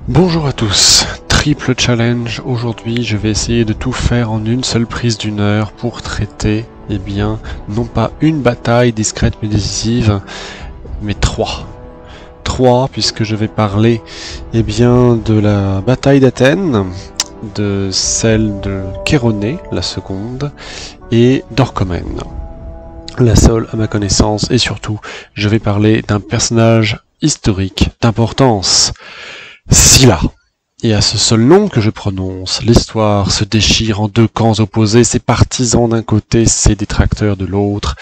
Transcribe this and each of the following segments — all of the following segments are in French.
Bonjour à tous, triple challenge. Aujourd'hui je vais essayer de tout faire en une seule prise d'une heure pour traiter, non pas une bataille discrète mais décisive, mais trois. Trois, puisque je vais parler de la bataille d'Athènes, de celle de Chéronée, la seconde, et d'Orchomène, la seule à ma connaissance, et surtout je vais parler d'un personnage historique d'importance, Scylla. Et à ce seul nom que je prononce, l'histoire se déchire en deux camps opposés, ses partisans d'un côté, ses détracteurs de l'autre,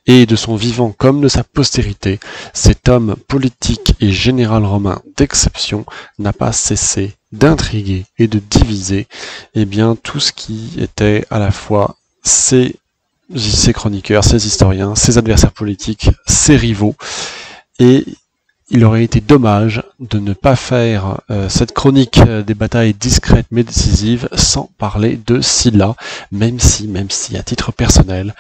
et de son vivant comme de sa postérité, cet homme politique et général romain d'exception n'a pas cessé d'intriguer et de diviser tout ce qui était à la fois ses chroniqueurs, ses historiens, ses adversaires politiques, ses rivaux, et il aurait été dommage de ne pas faire cette chronique des batailles discrètes mais décisives sans parler de Scylla, même si à titre personnel,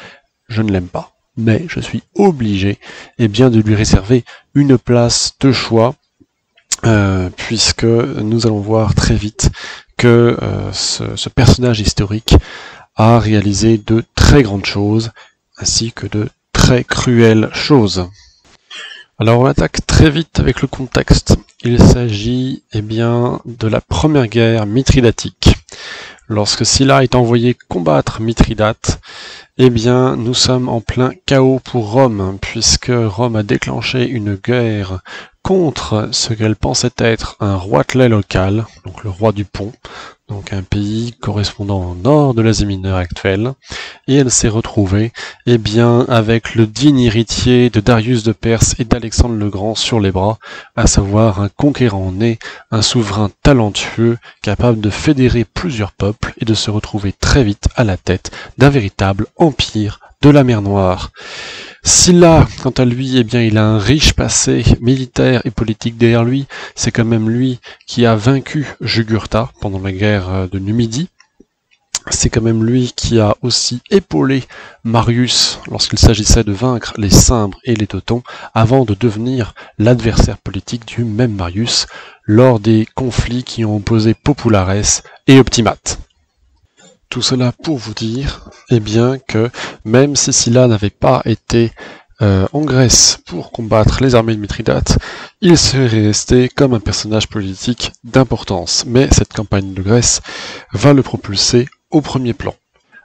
je ne l'aime pas. Mais je suis obligé de lui réserver une place de choix, puisque nous allons voir très vite que ce personnage historique a réalisé de très grandes choses, ainsi que de très cruelles choses. Alors on attaque très vite avec le contexte. Il s'agit de la première guerre mithridatique. Lorsque Scylla est envoyé combattre Mithridate, nous sommes en plein chaos pour Rome, puisque Rome a déclenché une guerre contre ce qu'elle pensait être un roitelet local, donc le roi du Pont, donc un pays correspondant au nord de l'Asie mineure actuelle, et elle s'est retrouvée avec le digne héritier de Darius de Perse et d'Alexandre le Grand sur les bras, à savoir un conquérant né, un souverain talentueux, capable de fédérer plusieurs peuples et de se retrouver très vite à la tête d'un véritable empire de la mer Noire. Scylla, quant à lui, il a un riche passé militaire et politique derrière lui. C'est quand même lui qui a vaincu Jugurtha pendant la guerre de Numidie. C'est quand même lui qui a aussi épaulé Marius lorsqu'il s'agissait de vaincre les Cimbres et les Teutons, avant de devenir l'adversaire politique du même Marius lors des conflits qui ont opposé Populares et Optimate. Tout cela pour vous dire que même si Scylla n'avait pas été en Grèce pour combattre les armées de Mithridate, il serait resté comme un personnage politique d'importance. Mais cette campagne de Grèce va le propulser au premier plan.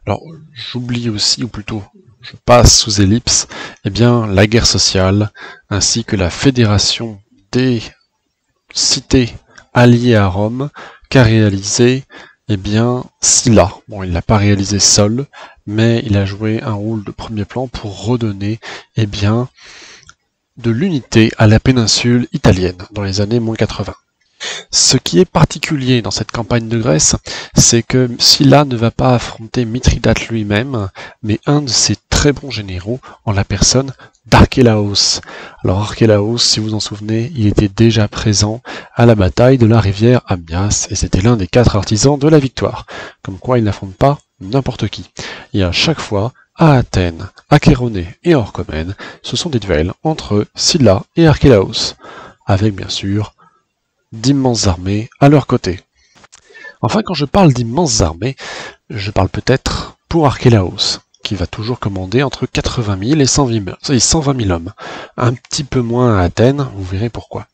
Alors j'oublie aussi, ou plutôt je passe sous ellipse, la guerre sociale, ainsi que la fédération des cités alliées à Rome, qu'a réalisé Scylla. Bon, il l'a pas réalisé seul, mais il a joué un rôle de premier plan pour redonner, de l'unité à la péninsule italienne dans les années -80. Ce qui est particulier dans cette campagne de Grèce, c'est que Scylla ne va pas affronter Mithridate lui-même, mais un de ses très bons généraux en la personne d'Archélaos. Alors Archélaos, si vous en souvenez, il était déjà présent à la bataille de la rivière Amyas, et c'était l'un des 4 artisans de la victoire. Comme quoi il n'affronte pas n'importe qui. Et à chaque fois, à Athènes, à Chéronée et à Orchomène, ce sont des duels entre Scylla et Archélaos, avec bien sûr d'immenses armées à leur côté. Enfin, quand je parle d'immenses armées, je parle peut-être pour Archélaos, qui va toujours commander entre 80 000 et 120 000 hommes. Un petit peu moins à Athènes, vous verrez pourquoi.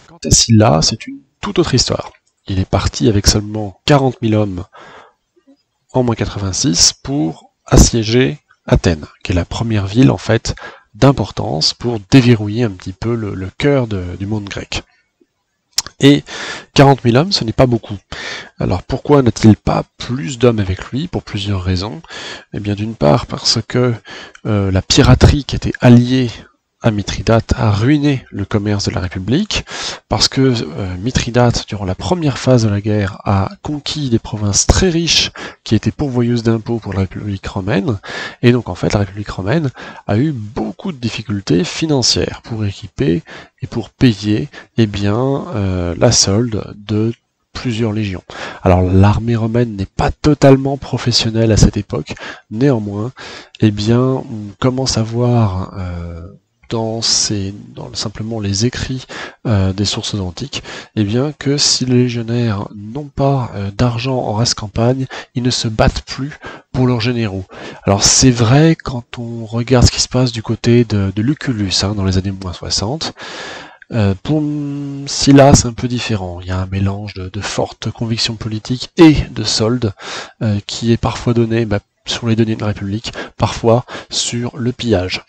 Quant à Scylla, c'est une toute autre histoire. Il est parti avec seulement 40 000 hommes en -86 pour assiéger Athènes, qui est la première ville en fait d'importance pour déverrouiller un petit peu le cœur du monde grec. Et 40 000 hommes, ce n'est pas beaucoup. Alors pourquoi n'a-t-il pas plus d'hommes avec lui? Pour plusieurs raisons. D'une part parce que la piraterie qui était alliée à Mithridate a ruiné le commerce de la République, parce que Mithridate, durant la première phase de la guerre, a conquis des provinces très riches qui étaient pourvoyeuses d'impôts pour la République romaine, et donc en fait la République romaine a eu beaucoup de difficultés financières pour équiper et pour payer la solde de plusieurs légions. Alors l'armée romaine n'est pas totalement professionnelle à cette époque, néanmoins, on commence à voir dans simplement les écrits des sources antiques, eh bien que si les légionnaires n'ont pas d'argent en race campagne, ils ne se battent plus pour leurs généraux. Alors c'est vrai quand on regarde ce qui se passe du côté de Lucullus, dans les années moins 60. Pour Sylla, c'est un peu différent. Il y a un mélange de fortes convictions politiques et de solde qui est parfois donné sur les deniers de la République, parfois sur le pillage.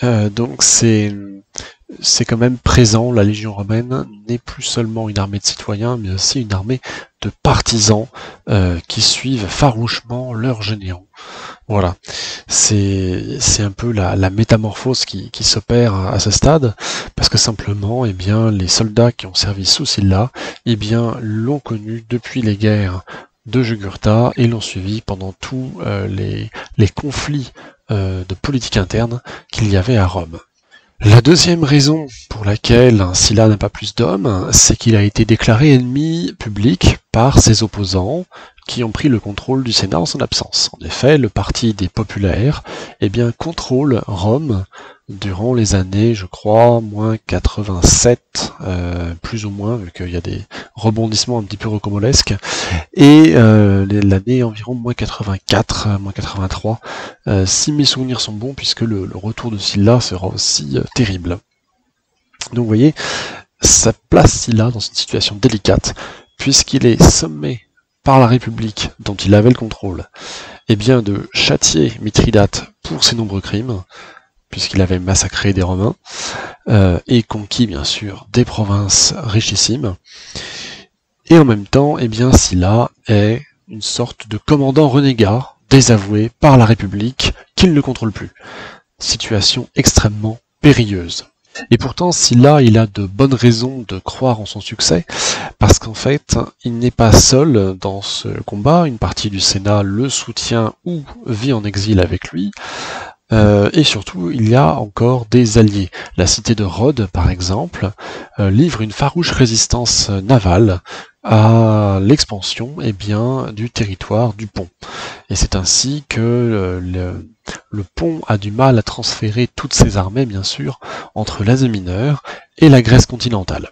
Donc c'est quand même présent. La Légion romaine n'est plus seulement une armée de citoyens, mais aussi une armée de partisans qui suivent farouchement leurs généraux. Voilà, c'est un peu la métamorphose qui s'opère à ce stade, parce que simplement, eh bien, les soldats qui ont servi sous Sylla, eh bien, l'ont connu depuis les guerres de Jugurtha et l'ont suivi pendant tous les conflits de politique interne qu'il y avait à Rome. La deuxième raison pour laquelle Sylla n'a pas plus d'hommes, c'est qu'il a été déclaré ennemi public par ses opposants qui ont pris le contrôle du Sénat en son absence. En effet, le parti des populaires contrôle Rome durant les années, je crois, moins 87, plus ou moins, vu qu'il y a des rebondissements un petit peu rocambolesques, et l'année environ moins 84, moins 83, si mes souvenirs sont bons, puisque le retour de Sylla sera aussi terrible. Donc vous voyez, ça place Sylla dans une situation délicate, puisqu'il est sommé par la République, dont il avait le contrôle, de châtier Mithridate pour ses nombreux crimes, puisqu'il avait massacré des Romains, et conquis bien sûr des provinces richissimes. Et en même temps, Sylla est une sorte de commandant renégat, désavoué par la République, qu'il ne contrôle plus. Situation extrêmement périlleuse. Et pourtant, Sylla, il a de bonnes raisons de croire en son succès, parce qu'en fait, il n'est pas seul dans ce combat, une partie du Sénat le soutient ou vit en exil avec lui, et surtout, il y a encore des alliés. La cité de Rhodes, par exemple, livre une farouche résistance navale à l'expansion du territoire du pont. Et c'est ainsi que le pont a du mal à transférer toutes ses armées, bien sûr, entre l'Asie mineure et la Grèce continentale.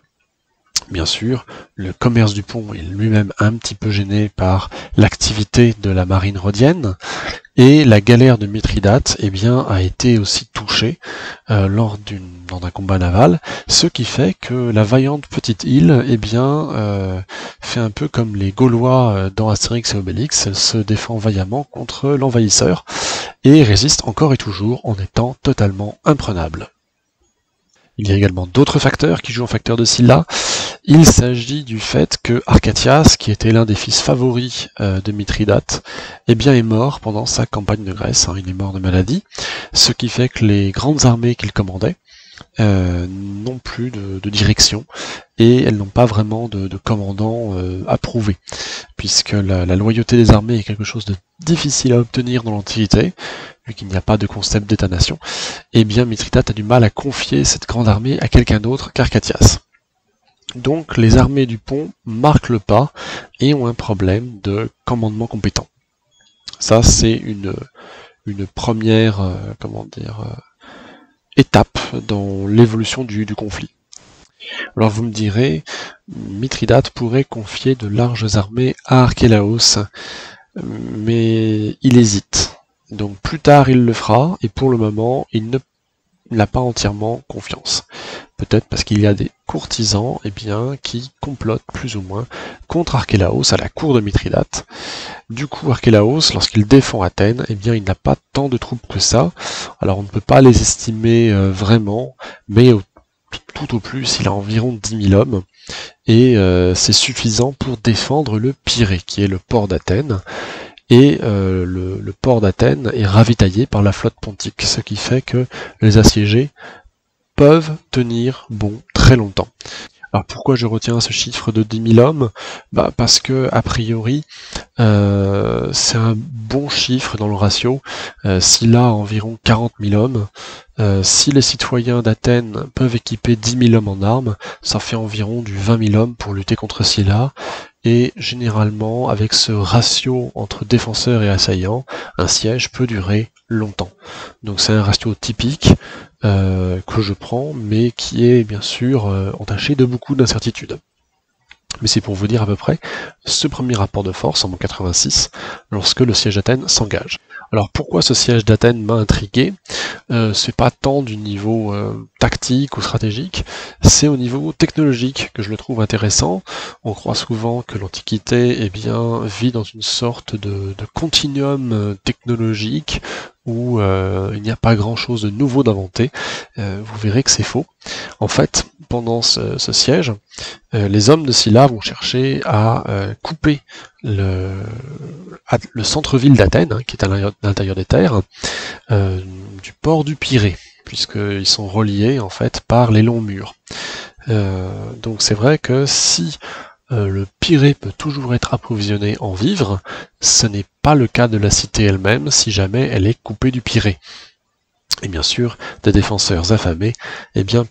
Bien sûr, le commerce du pont est lui-même un petit peu gêné par l'activité de la marine rhodienne, et la galère de Mithridate a été aussi touchée lors d'un combat naval, ce qui fait que la vaillante petite île fait un peu comme les Gaulois dans Astérix et Obélix, elle se défend vaillamment contre l'envahisseur et résiste encore et toujours en étant totalement imprenable. Il y a également d'autres facteurs qui jouent en facteur de Sylla. Il s'agit du fait que Arcatias, qui était l'un des fils favoris de Mithridate, est mort pendant sa campagne de Grèce, il est mort de maladie, ce qui fait que les grandes armées qu'il commandait n'ont plus de direction, et elles n'ont pas vraiment de commandant approuvé, puisque la loyauté des armées est quelque chose de difficile à obtenir dans l'Antiquité, vu qu'il n'y a pas de concept d'État-nation, Mithridate a du mal à confier cette grande armée à quelqu'un d'autre qu'Arcatias. Donc les armées du pont marquent le pas et ont un problème de commandement compétent. Ça, c'est une première étape dans l'évolution du conflit. Alors vous me direz, Mithridate pourrait confier de larges armées à Archélaos, mais il hésite. Donc plus tard il le fera, et pour le moment il n'a pas entièrement confiance. Peut-être parce qu'il y a des courtisans qui complotent plus ou moins contre Archélaos à la cour de Mithridate. Du coup, Archélaos, lorsqu'il défend Athènes, il n'a pas tant de troupes que ça. Alors on ne peut pas les estimer vraiment, mais tout au plus, il a environ 10 000 hommes, et c'est suffisant pour défendre le Pirée, qui est le port d'Athènes. Et le port d'Athènes est ravitaillé par la flotte pontique, ce qui fait que les assiégés peuvent tenir bon très longtemps. Alors pourquoi je retiens ce chiffre de 10 000 hommes ? Parce que, a priori, C'est un bon chiffre dans le ratio. S'il a environ 40 000 hommes, si les citoyens d'Athènes peuvent équiper 10 000 hommes en armes, ça fait environ du 20 000 hommes pour lutter contre Sylla. Et généralement, avec ce ratio entre défenseurs et assaillants, un siège peut durer longtemps. Donc c'est un ratio typique que je prends, mais qui est bien sûr entaché de beaucoup d'incertitudes. Mais c'est pour vous dire à peu près ce premier rapport de force en 86, lorsque le siège d'Athènes s'engage. Alors pourquoi ce siège d'Athènes m'a intrigué? C'est pas tant du niveau tactique ou stratégique, c'est au niveau technologique que je le trouve intéressant. On croit souvent que l'Antiquité vit dans une sorte de continuum technologique où il n'y a pas grand-chose de nouveau d'inventé. Vous verrez que c'est faux. En fait, pendant ce siège, les hommes de Sylla vont chercher à couper le centre-ville d'Athènes, qui est à l'intérieur des terres, du port du Pirée, puisqu'ils sont reliés en fait par les longs murs. Donc c'est vrai que si le Pirée peut toujours être approvisionné en vivres, ce n'est pas le cas de la cité elle-même si jamais elle est coupée du Pirée. Et bien sûr, des défenseurs affamés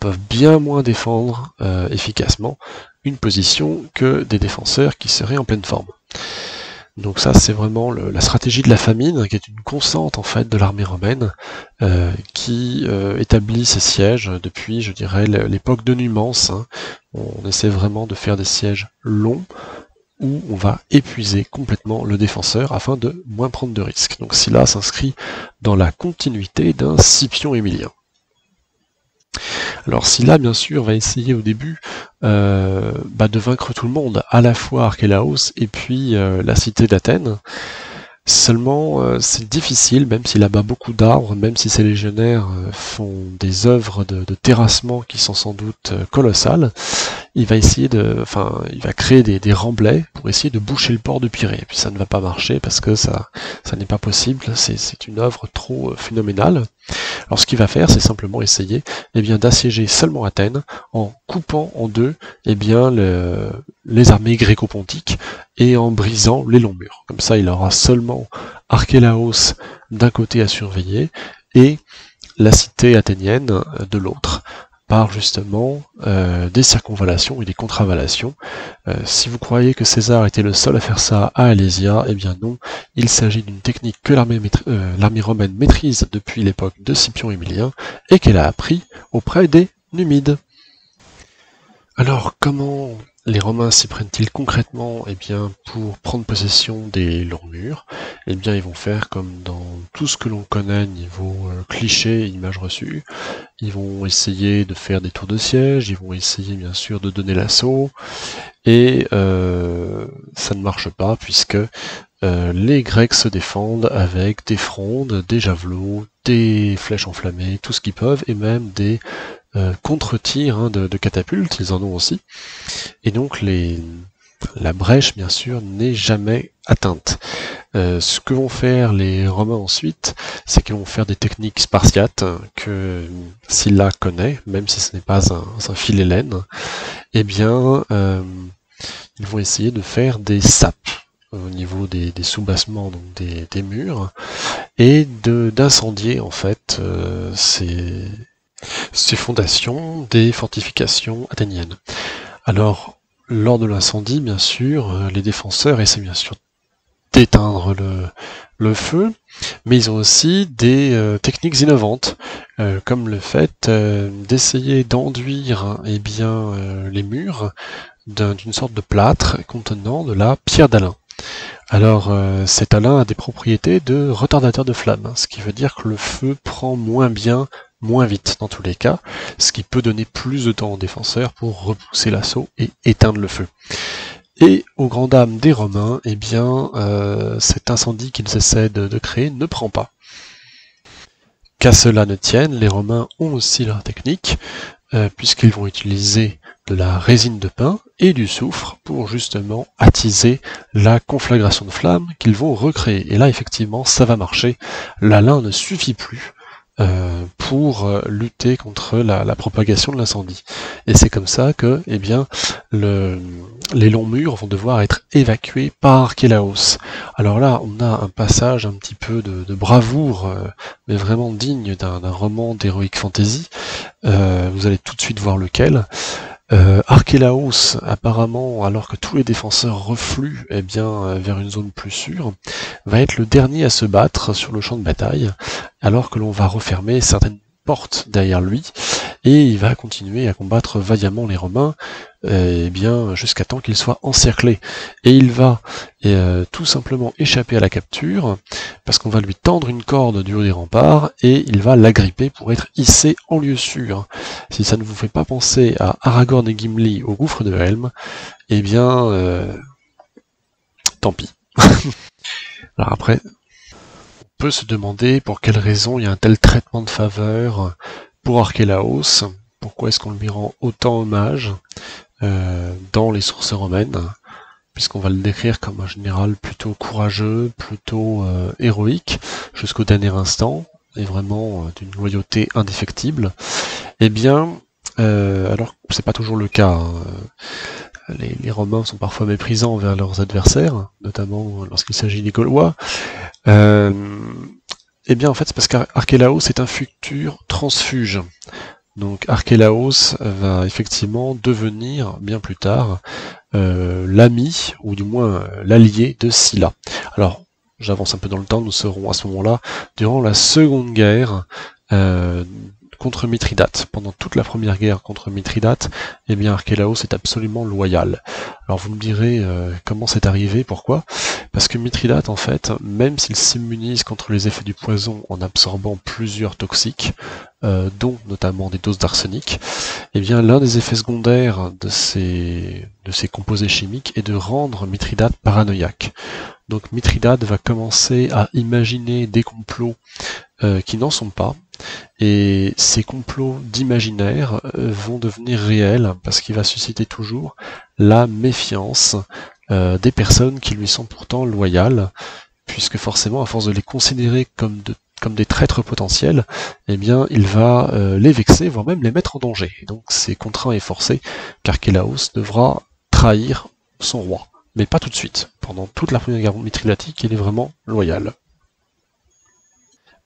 peuvent bien moins défendre efficacement une position que des défenseurs qui seraient en pleine forme. Donc ça, c'est vraiment la stratégie de la famine, qui est une constante en fait de l'armée romaine, qui établit ses sièges depuis, je dirais, l'époque de Numance. On essaie vraiment de faire des sièges longs, où on va épuiser complètement le défenseur afin de moins prendre de risques. Donc Sylla s'inscrit dans la continuité d'un Scipion Émilien. Alors Sylla, bien sûr, va essayer au début de vaincre tout le monde, à la fois Archélaos et puis la cité d'Athènes. Seulement, c'est difficile, même s'il abat beaucoup d'arbres, même si ses légionnaires font des œuvres de terrassement qui sont sans doute colossales. Il va essayer il va créer des remblais pour essayer de boucher le port de Pirée. Et puis ça ne va pas marcher parce que ça n'est pas possible. C'est une œuvre trop phénoménale. Alors ce qu'il va faire, c'est simplement essayer d'assiéger seulement Athènes en coupant en deux les armées gréco-pontiques et en brisant les longs murs. Comme ça, il aura seulement Archélaos d'un côté à surveiller et la cité athénienne de l'autre, par justement des circonvallations et des contravallations. Si vous croyez que César était le seul à faire ça à Alésia, eh bien non, il s'agit d'une technique que l'armée romaine maîtrise depuis l'époque de Scipion Émilien et qu'elle a appris auprès des Numides. Alors comment les Romains s'y prennent-ils concrètement pour prendre possession des longs murs? Ils vont faire comme dans tout ce que l'on connaît niveau cliché et images reçues. Ils vont essayer de faire des tours de siège, ils vont essayer bien sûr de donner l'assaut, et ça ne marche pas puisque les Grecs se défendent avec des frondes, des javelots, des flèches enflammées, tout ce qu'ils peuvent, et même des contre-tirs de catapultes, ils en ont aussi. Et donc la brèche, bien sûr, n'est jamais atteinte. Ce que vont faire les Romains ensuite, c'est qu'ils vont faire des techniques spartiates que Sylla connaît, même si ce n'est pas un philhellène. Ils vont essayer de faire des sapes au niveau des soubassements, donc des murs, et d'incendier en fait ces fondations des fortifications athéniennes. Alors, lors de l'incendie, bien sûr, les défenseurs essaient bien sûr d'éteindre le feu, mais ils ont aussi des techniques innovantes, comme le fait d'essayer d'enduire les murs d'une sorte de plâtre contenant de la pierre d'Alain. Alors, cet Alain a des propriétés de retardateur de flamme, ce qui veut dire que le feu prend moins vite dans tous les cas, ce qui peut donner plus de temps aux défenseurs pour repousser l'assaut et éteindre le feu. Et aux grandes dames des Romains, cet incendie qu'ils essaient de créer ne prend pas. Qu'à cela ne tienne, les Romains ont aussi leur technique, puisqu'ils vont utiliser de la résine de pin et du soufre pour justement attiser la conflagration de flammes qu'ils vont recréer. Et là, effectivement, ça va marcher. L'Alain ne suffit plus pour lutter contre la propagation de l'incendie. Et c'est comme ça que, eh bien, les longs murs vont devoir être évacués par Archélaos. Alors là, on a un passage un petit peu de bravoure, mais vraiment digne d'un roman d'heroic fantasy. Vous allez tout de suite voir lequel. Archélaos, apparemment, alors que tous les défenseurs refluent vers une zone plus sûre, va être le dernier à se battre sur le champ de bataille, alors que l'on va refermer certaines portes derrière lui, et il va continuer à combattre vaillamment les Romains, jusqu'à temps qu'il soit encerclé. Et il va tout simplement échapper à la capture, parce qu'on va lui tendre une corde du haut des remparts, et il va l'agripper pour être hissé en lieu sûr. Si ça ne vous fait pas penser à Aragorn et Gimli au gouffre de Helm, tant pis. Alors après, on peut se demander pour quelle raison il y a un tel traitement de faveur pour Archélaos, pourquoi est-ce qu'on lui rend autant hommage dans les sources romaines, puisqu'on va le décrire comme un général plutôt courageux, plutôt héroïque, jusqu'au dernier instant, et vraiment d'une loyauté indéfectible. Alors c'est pas toujours le cas, hein. Les Romains sont parfois méprisants envers leurs adversaires, notamment lorsqu'il s'agit des Gaulois. En fait, c'est parce qu'Archélaos est un futur transfuge. Donc Archélaos va effectivement devenir, bien plus tard, l'ami, ou du moins l'allié de Sylla. Alors, j'avance un peu dans le temps, nous serons à ce moment-là durant la Seconde Guerre contre Mithridate. Pendant toute la première guerre contre Mithridate, Archélaos est absolument loyal. Alors vous me direz comment c'est arrivé, pourquoi? Parce que Mithridate, en fait, même s'il s'immunise contre les effets du poison en absorbant plusieurs toxiques, dont notamment des doses d'arsenic, l'un des effets secondaires de ces composés chimiques est de rendre Mithridate paranoïaque. Donc Mithridate va commencer à imaginer des complots qui n'en sont pas, et ces complots d'imaginaire vont devenir réels parce qu'il va susciter toujours la méfiance des personnes qui lui sont pourtant loyales, puisque forcément, à force de les considérer comme des traîtres potentiels, il va les vexer, voire même les mettre en danger. Et donc c'est contraint et forcé qu'Archélaos devra trahir son roi. Mais pas tout de suite. Pendant toute la première guerre mithridatique, il est vraiment loyal.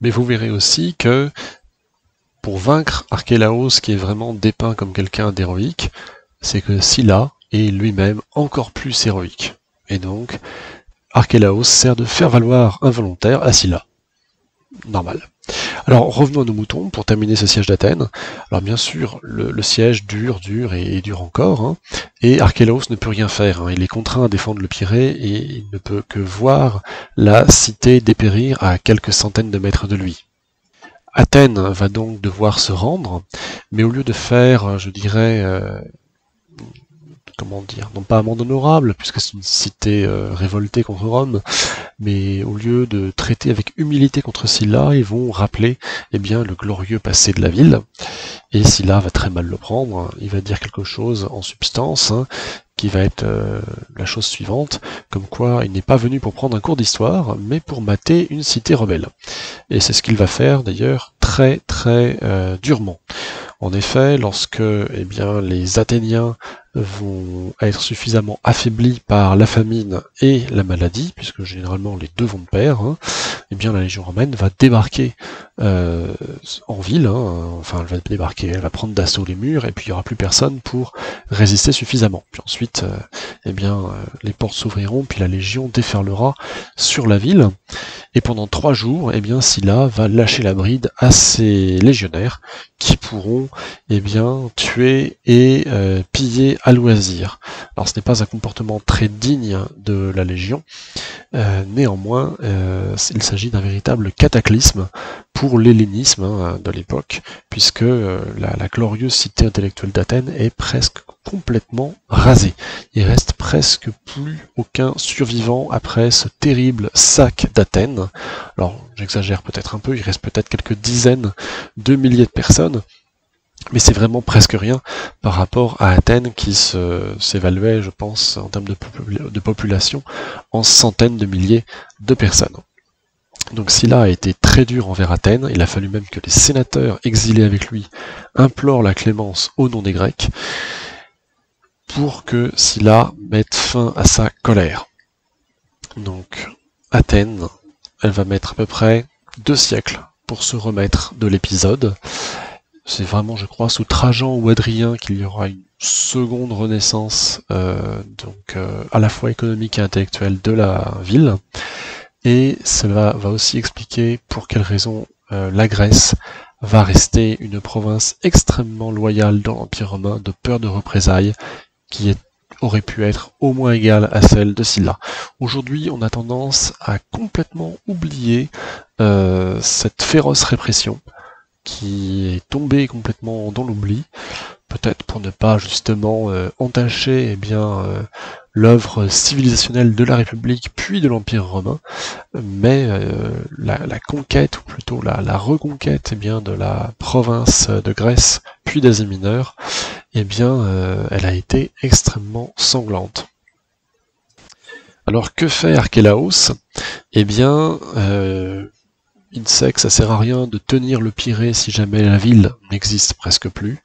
Mais vous verrez aussi que pour vaincre Archélaos, qui est vraiment dépeint comme quelqu'un d'héroïque, c'est que Sylla est lui-même encore plus héroïque. Et donc, Archélaos sert de faire valoir un volontaire à Sylla. Normal. Alors revenons à nos moutons pour terminer ce siège d'Athènes. Alors bien sûr, le siège dure et dure encore, hein, et Archélaos ne peut rien faire, hein. Il est contraint à défendre le Pirée et il ne peut que voir la cité dépérir à quelques centaines de mètres de lui. Athènes va donc devoir se rendre, mais au lieu de faire, je dirais, non pas amende honorable, puisque c'est une cité révoltée contre Rome, mais au lieu de traiter avec humilité contre Sylla, ils vont rappeler le glorieux passé de la ville, et Sylla va très mal le prendre. Il va dire quelque chose en substance, hein, qui va être la chose suivante, comme quoi il n'est pas venu pour prendre un cours d'histoire, mais pour mater une cité rebelle. Et c'est ce qu'il va faire d'ailleurs très très durement. En effet, lorsque les Athéniens vont être suffisamment affaiblis par la famine et la maladie, puisque généralement les deux vont de pair, hein, la Légion romaine va débarquer en ville, hein, elle va prendre d'assaut les murs, et puis il n'y aura plus personne pour résister suffisamment. Puis ensuite, les portes s'ouvriront, puis la Légion déferlera sur la ville, et pendant 3 jours, Sylla va lâcher la bride à ses légionnaires, qui pourront tuer et piller à loisir. Alors ce n'est pas un comportement très digne de la Légion, néanmoins il s'agit d'un véritable cataclysme pour l'hellénisme, hein, de l'époque, puisque la glorieuse cité intellectuelle d'Athènes est presque complètement rasée. Il reste presque plus aucun survivant après ce terrible sac d'Athènes. Alors j'exagère peut-être un peu, il reste peut-être quelques dizaines de milliers de personnes, mais c'est vraiment presque rien par rapport à Athènes qui s'évaluait, je pense, en termes de population, en centaines de milliers de personnes. Donc Sylla a été très dur envers Athènes, il a fallu même que les sénateurs exilés avec lui implorent la clémence au nom des Grecs pour que Sylla mette fin à sa colère. Donc Athènes, elle va mettre à peu près 2 siècles pour se remettre de l'épisode. C'est vraiment, je crois, sous Trajan ou Hadrien qu'il y aura une seconde renaissance, à la fois économique et intellectuelle de la ville. Et cela va aussi expliquer pour quelles raisons la Grèce va rester une province extrêmement loyale dans l'Empire romain, de peur de représailles, qui aurait pu être au moins égale à celle de Sylla. Aujourd'hui, on a tendance à complètement oublier cette féroce répression qui est tombée complètement dans l'oubli, peut-être pour ne pas justement entacher l'œuvre civilisationnelle de la République puis de l'Empire romain, mais la conquête, ou plutôt la reconquête de la province de Grèce puis d'Asie mineure, elle a été extrêmement sanglante. Alors que fait Archélaos ? Il sait que ça sert à rien de tenir le Pirée si jamais la ville n'existe presque plus,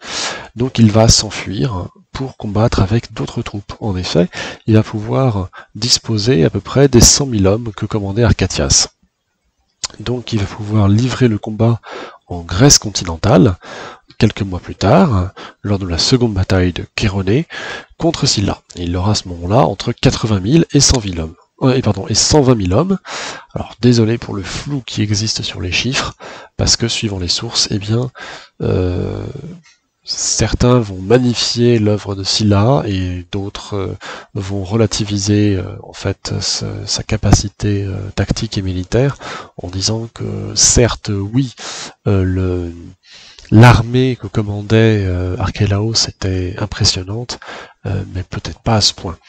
donc il va s'enfuir pour combattre avec d'autres troupes. En effet, il va pouvoir disposer à peu près des 100 000 hommes que commandait Arcatias. Donc il va pouvoir livrer le combat en Grèce continentale, quelques mois plus tard, lors de la seconde bataille de Chéronée, contre Sylla. Et il aura à ce moment-là entre 80 000 et 120 000 hommes. Et 120 000 hommes. Alors désolé pour le flou qui existe sur les chiffres, parce que suivant les sources, certains vont magnifier l'œuvre de Sylla et d'autres vont relativiser sa capacité tactique et militaire en disant que certes oui, l'armée que commandait Archélaos était impressionnante, mais peut-être pas à ce point.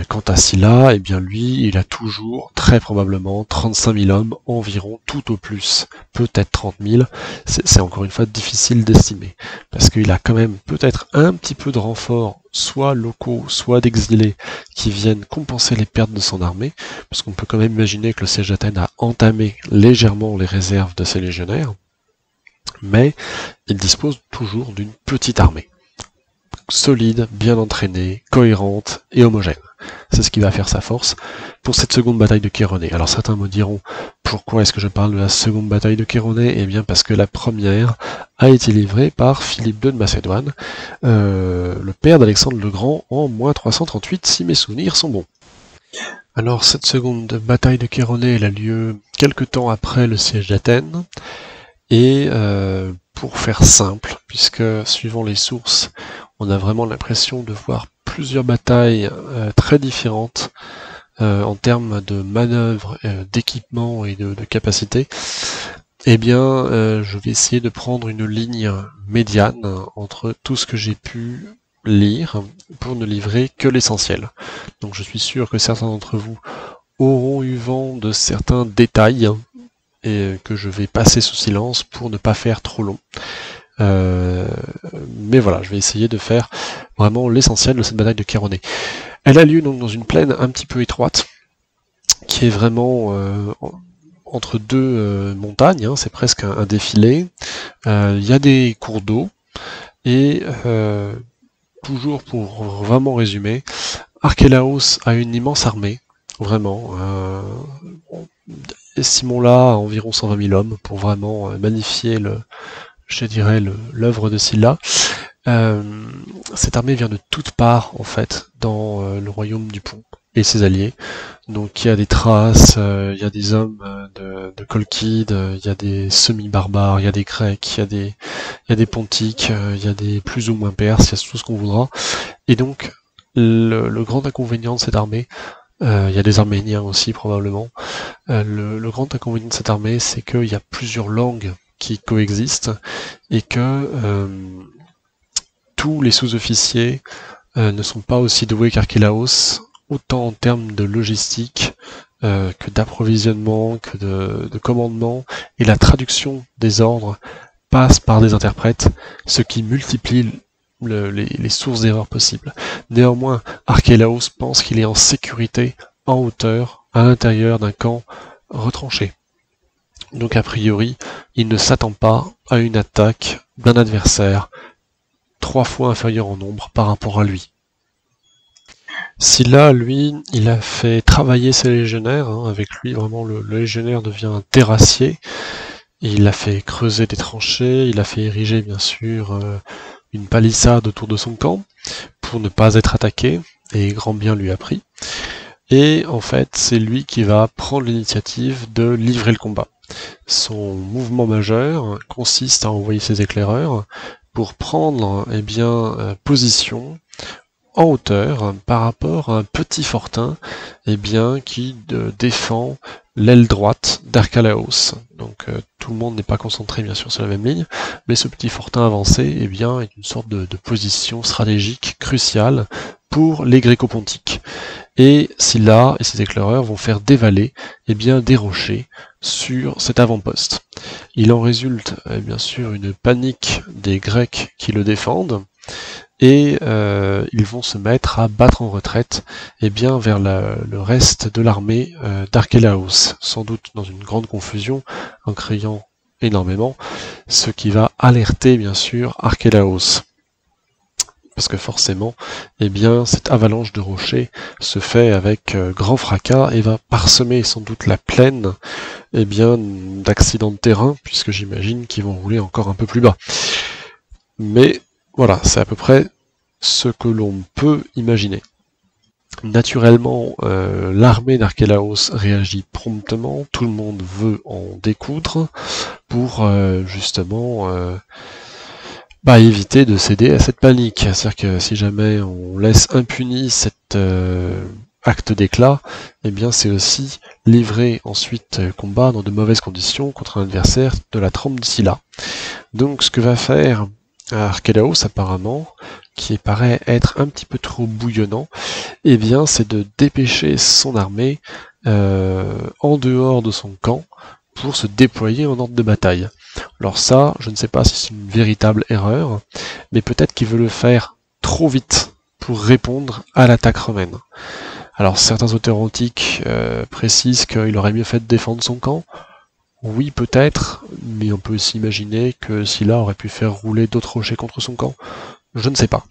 Quant à Sylla, lui, il a toujours, très probablement, 35 000 hommes environ, tout au plus, peut-être 30 000, c'est encore une fois difficile d'estimer, parce qu'il a quand même peut-être un petit peu de renforts, soit locaux, soit d'exilés, qui viennent compenser les pertes de son armée, parce qu'on peut quand même imaginer que le siège d'Athènes a entamé légèrement les réserves de ses légionnaires, mais il dispose toujours d'une petite armée. Solide, bien entraînée, cohérente et homogène. C'est ce qui va faire sa force pour cette seconde bataille de Chéronée. Alors certains me diront, pourquoi est-ce que je parle de la seconde bataille de Chéronée ? Eh bien parce que la première a été livrée par Philippe II de Macédoine, le père d'Alexandre le Grand, en moins 338, si mes souvenirs sont bons. Alors cette seconde bataille de Chéronée, elle a lieu quelque temps après le siège d'Athènes, et pour faire simple, puisque suivant les sources, on a vraiment l'impression de voir plusieurs batailles très différentes en termes de manœuvres, d'équipement et de capacité, je vais essayer de prendre une ligne médiane entre tout ce que j'ai pu lire pour ne livrer que l'essentiel. Donc je suis sûr que certains d'entre vous auront eu vent de certains détails et que je vais passer sous silence pour ne pas faire trop long. Mais voilà, je vais essayer de faire vraiment l'essentiel de cette bataille de Chéronée. Elle a lieu donc dans une plaine un petit peu étroite, qui est vraiment entre deux montagnes, c'est presque un défilé. Il y a des cours d'eau, et toujours pour vraiment résumer, Archélaos a une immense armée, vraiment. Estimons-la à environ 120 000 hommes pour vraiment magnifier l'œuvre de Sylla. Cette armée vient de toutes parts en fait dans le royaume du Pont et ses alliés. Donc il y a des Thraces, il y a des hommes de Colchide, il y a des semi-barbares, il y a des Grecs, il y a des Pontiques, il y a des plus ou moins Perses, il y a tout ce qu'on voudra. Et donc le grand inconvénient de cette armée, il y a des Arméniens aussi probablement, le grand inconvénient de cette armée, c'est qu'il y a plusieurs langues qui coexistent et que tous les sous-officiers ne sont pas aussi doués qu'Archélaos, autant en termes de logistique que d'approvisionnement, que de commandement, et la traduction des ordres passe par des interprètes, ce qui multiplie les sources d'erreurs possibles. Néanmoins, Archélaos pense qu'il est en sécurité, en hauteur, à l'intérieur d'un camp retranché. Donc a priori, il ne s'attend pas à une attaque d'un adversaire 3 fois inférieur en nombre par rapport à lui. Sylla, lui, il a fait travailler ses légionnaires, hein, avec lui vraiment le légionnaire devient un terrassier, et il a fait creuser des tranchées, il a fait ériger bien sûr une palissade autour de son camp, pour ne pas être attaqué, et grand bien lui a pris. Et en fait, c'est lui qui va prendre l'initiative de livrer le combat. Son mouvement majeur consiste à envoyer ses éclaireurs pour prendre position en hauteur par rapport à un petit fortin qui défend l'aile droite d'Arcalaos. Donc tout le monde n'est pas concentré bien sûr sur la même ligne, mais ce petit fortin avancé est une sorte de position stratégique cruciale pour les Gréco-Pontiques. Et Sylla et ses éclaireurs vont faire dévaler des rochers sur cet avant-poste. Il en résulte bien sûr une panique des Grecs qui le défendent, et ils vont se mettre à battre en retraite vers le reste de l'armée d'Archélaos, sans doute dans une grande confusion, en criant énormément, ce qui va alerter bien sûr Archélaos. Parce que forcément, cette avalanche de rochers se fait avec grand fracas et va parsemer sans doute la plaine d'accidents de terrain, puisque j'imagine qu'ils vont rouler encore un peu plus bas. Mais voilà, c'est à peu près ce que l'on peut imaginer. Naturellement, l'armée d'Archélaos réagit promptement, tout le monde veut en découdre pour éviter de céder à cette panique. C'est-à-dire que si jamais on laisse impuni cet acte d'éclat, c'est aussi livrer ensuite combat dans de mauvaises conditions contre un adversaire de la trempe de Sylla. Donc ce que va faire Archélaos apparemment, qui paraît être un petit peu trop bouillonnant, c'est de dépêcher son armée en dehors de son camp pour se déployer en ordre de bataille. Alors ça, je ne sais pas si c'est une véritable erreur, mais peut-être qu'il veut le faire trop vite pour répondre à l'attaque romaine. Alors certains auteurs antiques précisent qu'il aurait mieux fait de défendre son camp. Oui, peut-être, mais on peut aussi imaginer que Sylla aurait pu faire rouler d'autres rochers contre son camp. Je ne sais pas.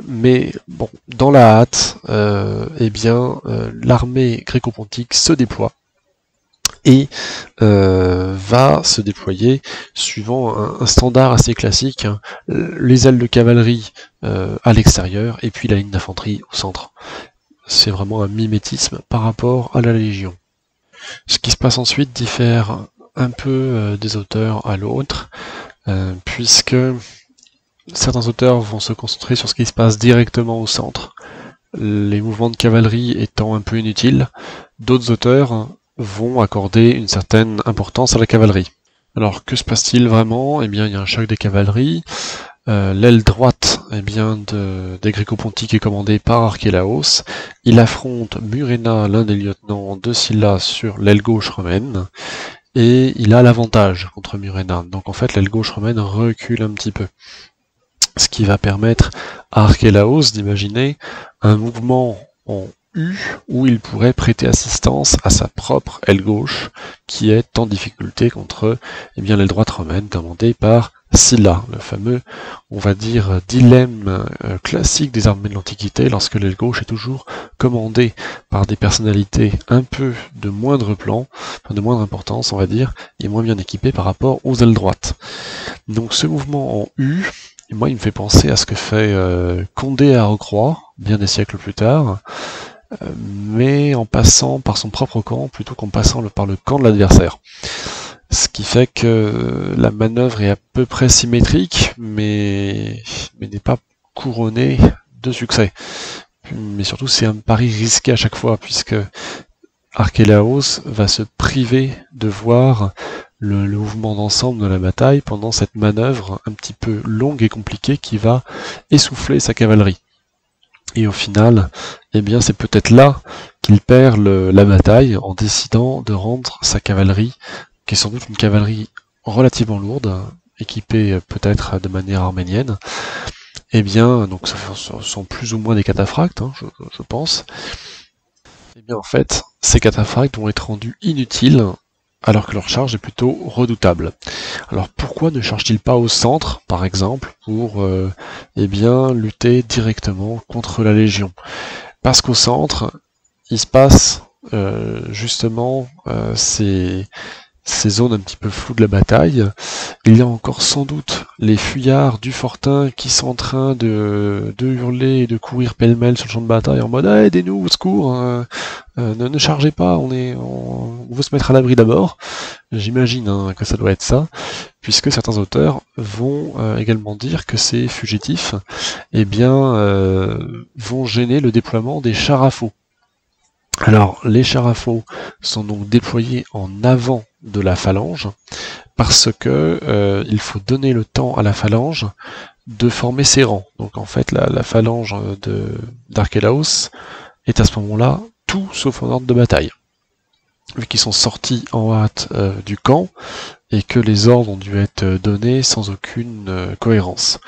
Mais bon, dans la hâte, l'armée gréco-pontique se déploie et va se déployer suivant un standard assez classique, hein, les ailes de cavalerie à l'extérieur et puis la ligne d'infanterie au centre. C'est vraiment un mimétisme par rapport à la Légion. Ce qui se passe ensuite diffère un peu des auteurs à l'autre, puisque certains auteurs vont se concentrer sur ce qui se passe directement au centre, les mouvements de cavalerie étant un peu inutiles. D'autres auteurs vont accorder une certaine importance à la cavalerie. Alors que se passe-t-il vraiment ? Il y a un choc des cavaleries. L'aile droite des Gréco-Pontiques est commandée par Archélaos. Il affronte Murena, l'un des lieutenants de Sylla, sur l'aile gauche romaine, et il a l'avantage contre Murena. Donc en fait l'aile gauche romaine recule un petit peu. Ce qui va permettre à Archélaos d'imaginer un mouvement en U où il pourrait prêter assistance à sa propre aile gauche qui est en difficulté contre l'aile droite romaine commandée par Sylla, le fameux, on va dire, dilemme classique des armées de l'Antiquité lorsque l'aile gauche est toujours commandée par des personnalités un peu de moindre plan, enfin de moindre importance on va dire, et moins bien équipées par rapport aux ailes droites. Donc ce mouvement en U, moi il me fait penser à ce que fait Condé à Rocroi, bien des siècles plus tard, mais en passant par son propre camp plutôt qu'en passant par le camp de l'adversaire. Ce qui fait que la manœuvre est à peu près symétrique, mais n'est pas couronnée de succès. Mais surtout c'est un pari risqué à chaque fois, puisque Archélaos va se priver de voir le mouvement d'ensemble de la bataille pendant cette manœuvre un petit peu longue et compliquée qui va essouffler sa cavalerie. Et au final, c'est peut-être là qu'il perd la bataille en décidant de rendre sa cavalerie, qui est sans doute une cavalerie relativement lourde, équipée peut-être de manière arménienne. Donc ce sont plus ou moins des cataphractes, hein, je pense. En fait, ces cataphractes vont être rendus inutiles alors que leur charge est plutôt redoutable. Alors pourquoi ne chargent-ils pas au centre, par exemple, pour eh bien, lutter directement contre la Légion? Parce qu'au centre, il se passe justement ces zones un petit peu floues de la bataille. Il y a encore sans doute les fuyards du fortin qui sont en train de hurler et de courir pêle-mêle sur le champ de bataille en mode ah, aidez-nous, au secours, ne chargez pas, on veut se mettre à l'abri d'abord. J'imagine que ça doit être ça, puisque certains auteurs vont également dire que ces fugitifs eh bien, vont gêner le déploiement des chars à faux. Alors, les chars à faux sont donc déployés en avant de la phalange, parce que il faut donner le temps à la phalange de former ses rangs. Donc en fait, la phalange d'Archélaos est à ce moment-là tout sauf en ordre de bataille. Vu qu'ils sont sortis en hâte du camp, et que les ordres ont dû être donnés sans aucune cohérence.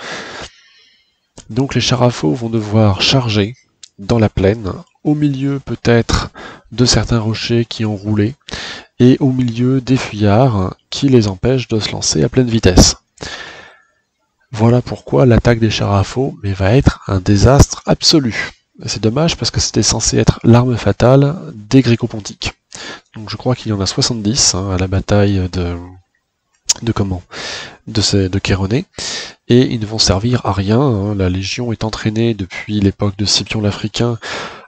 Donc les chars à faux vont devoir charger dans la plaine, au milieu peut-être de certains rochers qui ont roulé, et au milieu des fuyards qui les empêchent de se lancer à pleine vitesse. Voilà pourquoi l'attaque des chars à faux va être un désastre absolu. C'est dommage parce que c'était censé être l'arme fatale des Gréco-Pontiques. Donc je crois qu'il y en a 70 à la bataille de Chéronée, et ils ne vont servir à rien. La Légion est entraînée depuis l'époque de Scipion l'Africain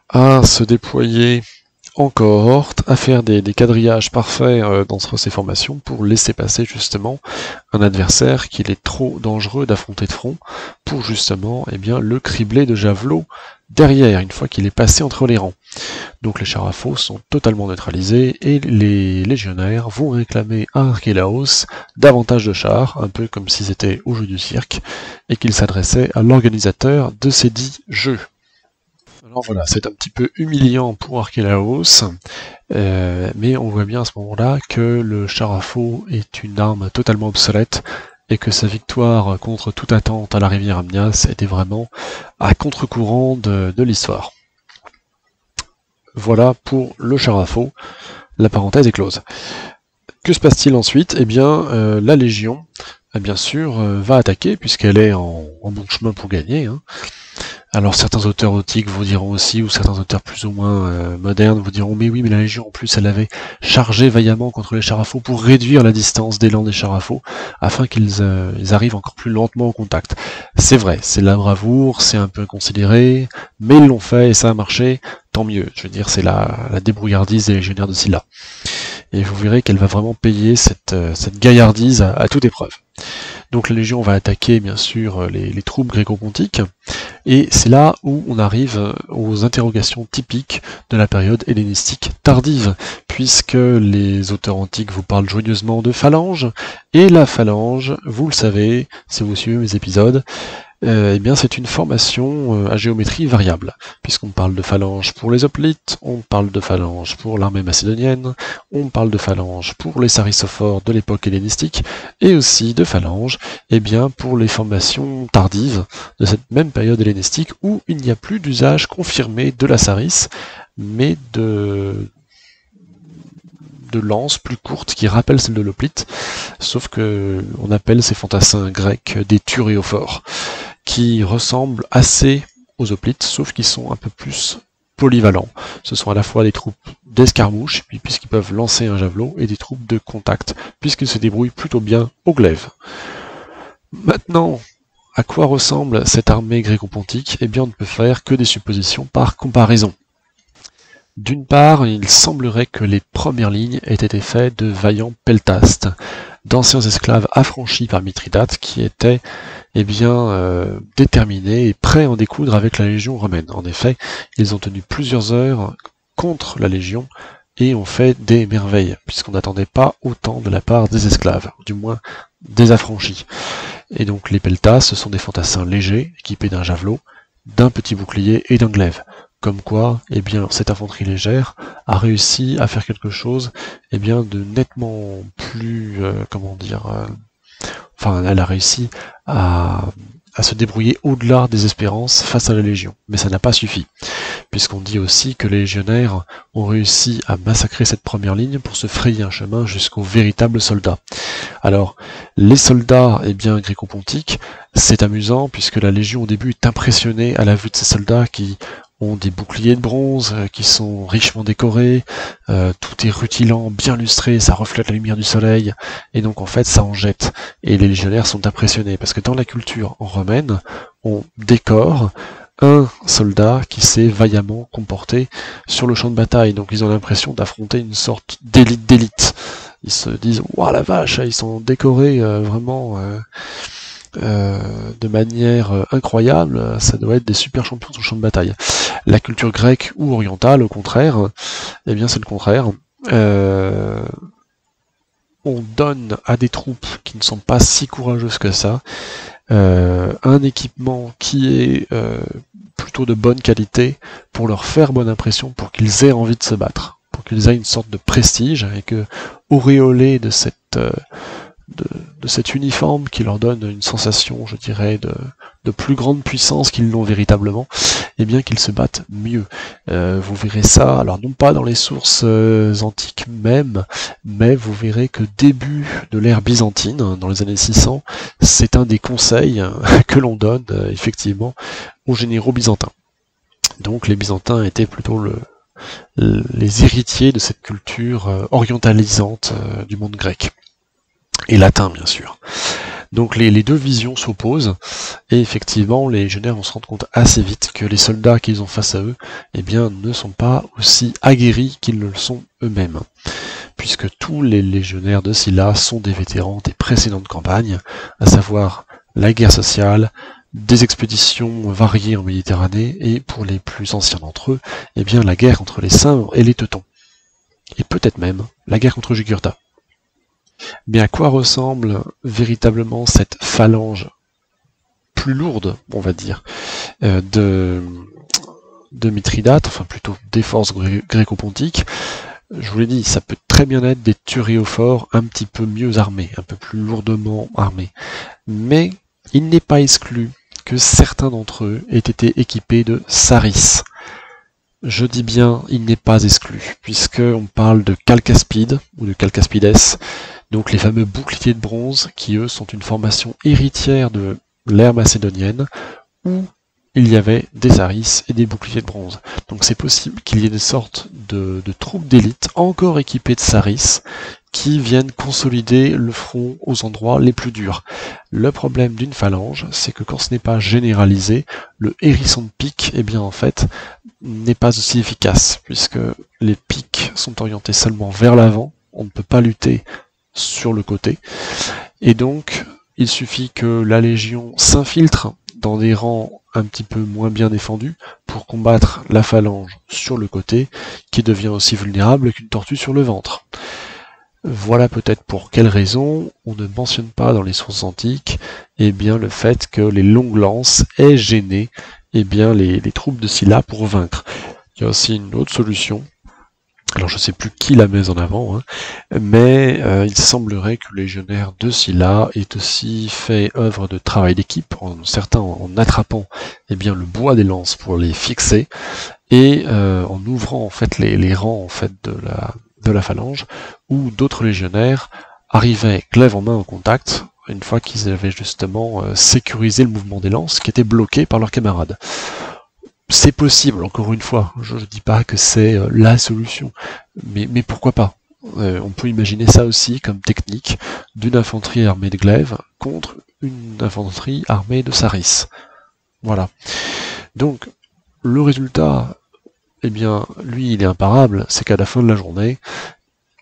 à se déployer en cohorte, à faire des quadrillages parfaits dans ces formations pour laisser passer justement un adversaire qu'il est trop dangereux d'affronter de front pour justement le cribler de javelots derrière, une fois qu'il est passé entre les rangs. Donc les chars à faux sont totalement neutralisés et les légionnaires vont réclamer à Archélaos davantage de chars, un peu comme s'ils étaient au jeu du cirque, et qu'ils s'adressaient à l'organisateur de ces dits jeux. Alors voilà, c'est un petit peu humiliant pour Archélaos, mais on voit bien à ce moment-là que le char à faux est une arme totalement obsolète, et que sa victoire contre toute attente à la rivière Amnias était vraiment à contre-courant de l'histoire. Voilà pour le char à faux, la parenthèse est close. Que se passe-t-il ensuite? Eh bien, la Légion, bien sûr, va attaquer, puisqu'elle est en bon chemin pour gagner. Alors certains auteurs gothiques vous diront aussi, ou certains auteurs plus ou moins modernes vous diront, mais oui, mais la Légion en plus elle avait chargé vaillamment contre les chars à faux pour réduire la distance d'élan des chars à faux, afin qu'ils arrivent encore plus lentement au contact. C'est vrai, c'est de la bravoure, c'est un peu considéré, mais ils l'ont fait et ça a marché, tant mieux. Je veux dire, c'est la débrouillardise des légionnaires de Sylla. Et vous verrez qu'elle va vraiment payer cette gaillardise à toute épreuve. Donc la Légion va attaquer bien sûr les troupes gréco-pontiques, et c'est là où on arrive aux interrogations typiques de la période hellénistique tardive, puisque les auteurs antiques vous parlent joyeusement de phalange, et la phalange, vous le savez, si vous suivez mes épisodes, eh bien c'est une formation à géométrie variable, puisqu'on parle de phalange pour les hoplites, on parle de phalange pour l'armée macédonienne, on parle de phalange pour les sarissophores de l'époque hellénistique, et aussi de phalange pour les formations tardives de cette même période hellénistique où il n'y a plus d'usage confirmé de la saris, mais de lances plus courtes qui rappellent celles de l'hoplite, sauf que on appelle ces fantassins grecs des turéophores, qui ressemblent assez aux hoplites, sauf qu'ils sont un peu plus polyvalents. Ce sont à la fois des troupes d'escarmouche, puisqu'ils peuvent lancer un javelot, et des troupes de contact, puisqu'ils se débrouillent plutôt bien au glaive. Maintenant, à quoi ressemble cette armée gréco-pontique? Eh bien, on ne peut faire que des suppositions par comparaison. D'une part, il semblerait que les premières lignes aient été faites de vaillants peltastes, d'anciens esclaves affranchis par Mithridate qui étaient déterminés et prêts à en découdre avec la Légion romaine. En effet, ils ont tenu plusieurs heures contre la Légion et ont fait des merveilles, puisqu'on n'attendait pas autant de la part des esclaves, du moins des affranchis. Et donc les peltas, ce sont des fantassins légers, équipés d'un javelot, d'un petit bouclier et d'un glaive. Comme quoi, cette infanterie légère a réussi à faire quelque chose, de nettement plus, elle a réussi à se débrouiller au-delà des espérances face à la Légion. Mais ça n'a pas suffi, puisqu'on dit aussi que les légionnaires ont réussi à massacrer cette première ligne pour se frayer un chemin jusqu'aux véritables soldats. Alors, les soldats, gréco-pontiques, c'est amusant, puisque la Légion au début est impressionnée à la vue de ces soldats qui ont des boucliers de bronze, qui sont richement décorés, tout est rutilant, bien lustré, ça reflète la lumière du soleil, et donc en fait ça en jette. Et les légionnaires sont impressionnés, parce que dans la culture romaine, on décore un soldat qui s'est vaillamment comporté sur le champ de bataille, donc ils ont l'impression d'affronter une sorte d'élite d'élite. Ils se disent « Ouah la vache, ils sont décorés vraiment... de manière incroyable, ça doit être des super champions sur le champ de bataille. » La culture grecque ou orientale, au contraire, c'est le contraire. On donne à des troupes qui ne sont pas si courageuses que ça un équipement qui est plutôt de bonne qualité pour leur faire bonne impression, pour qu'ils aient envie de se battre, pour qu'ils aient une sorte de prestige, et que, auréolés de cet uniforme qui leur donne une sensation, je dirais, de plus grande puissance qu'ils l'ont véritablement, qu'ils se battent mieux. Vous verrez ça, alors non pas dans les sources antiques même, mais vous verrez que début de l'ère byzantine, dans les années 600, c'est un des conseils que l'on donne effectivement aux généraux byzantins. Donc les Byzantins étaient plutôt les héritiers de cette culture orientalisante du monde grec. Et latin bien sûr. Donc les deux visions s'opposent, et effectivement les légionnaires vont se rendre compte assez vite que les soldats qu'ils ont face à eux ne sont pas aussi aguerris qu'ils ne le sont eux-mêmes, puisque tous les légionnaires de Sylla sont des vétérans des précédentes campagnes, à savoir la guerre sociale, des expéditions variées en Méditerranée, et pour les plus anciens d'entre eux, la guerre entre les Cimbre et les Teutons, et peut-être même la guerre contre Jugurtha. Mais à quoi ressemble véritablement cette phalange plus lourde, on va dire, de Mithridate, enfin plutôt des forces gréco-pontiques? Je vous l'ai dit, ça peut très bien être des turéophores un petit peu mieux armés, un peu plus lourdement armés. Mais il n'est pas exclu que certains d'entre eux aient été équipés de saris. Je dis bien, il n'est pas exclu, puisqu'on parle de calcaspides, ou de calcaspides, donc les fameux boucliers de bronze, qui eux sont une formation héritière de l'ère macédonienne, où il y avait des saris et des boucliers de bronze. Donc c'est possible qu'il y ait des sortes de troupes d'élite, encore équipées de saris, qui viennent consolider le front aux endroits les plus durs. Le problème d'une phalange, c'est que quand ce n'est pas généralisé, le hérisson de pique, en fait, n'est pas aussi efficace, puisque les piques sont orientées seulement vers l'avant, on ne peut pas lutter sur le côté, et donc il suffit que la Légion s'infiltre dans des rangs un petit peu moins bien défendus pour combattre la phalange sur le côté, qui devient aussi vulnérable qu'une tortue sur le ventre. Voilà peut-être pour quelle raison on ne mentionne pas dans les sources antiques le fait que les longues lances aient gêné les troupes de Sylla pour vaincre. Il y a aussi une autre solution. Alors je ne sais plus qui la met en avant, mais il semblerait que le légionnaire de Sylla ait aussi fait œuvre de travail d'équipe, certains en attrapant le bois des lances pour les fixer, et en ouvrant en fait les rangs en fait de la phalange, où d'autres légionnaires arrivaient glaive en main au contact, une fois qu'ils avaient justement sécurisé le mouvement des lances, qui était bloqué par leurs camarades. C'est possible, encore une fois, je ne dis pas que c'est la solution, mais pourquoi pas? On peut imaginer ça aussi comme technique d'une infanterie armée de glaive contre une infanterie armée de saris. Voilà. Donc, le résultat, lui, il est imparable, c'est qu'à la fin de la journée,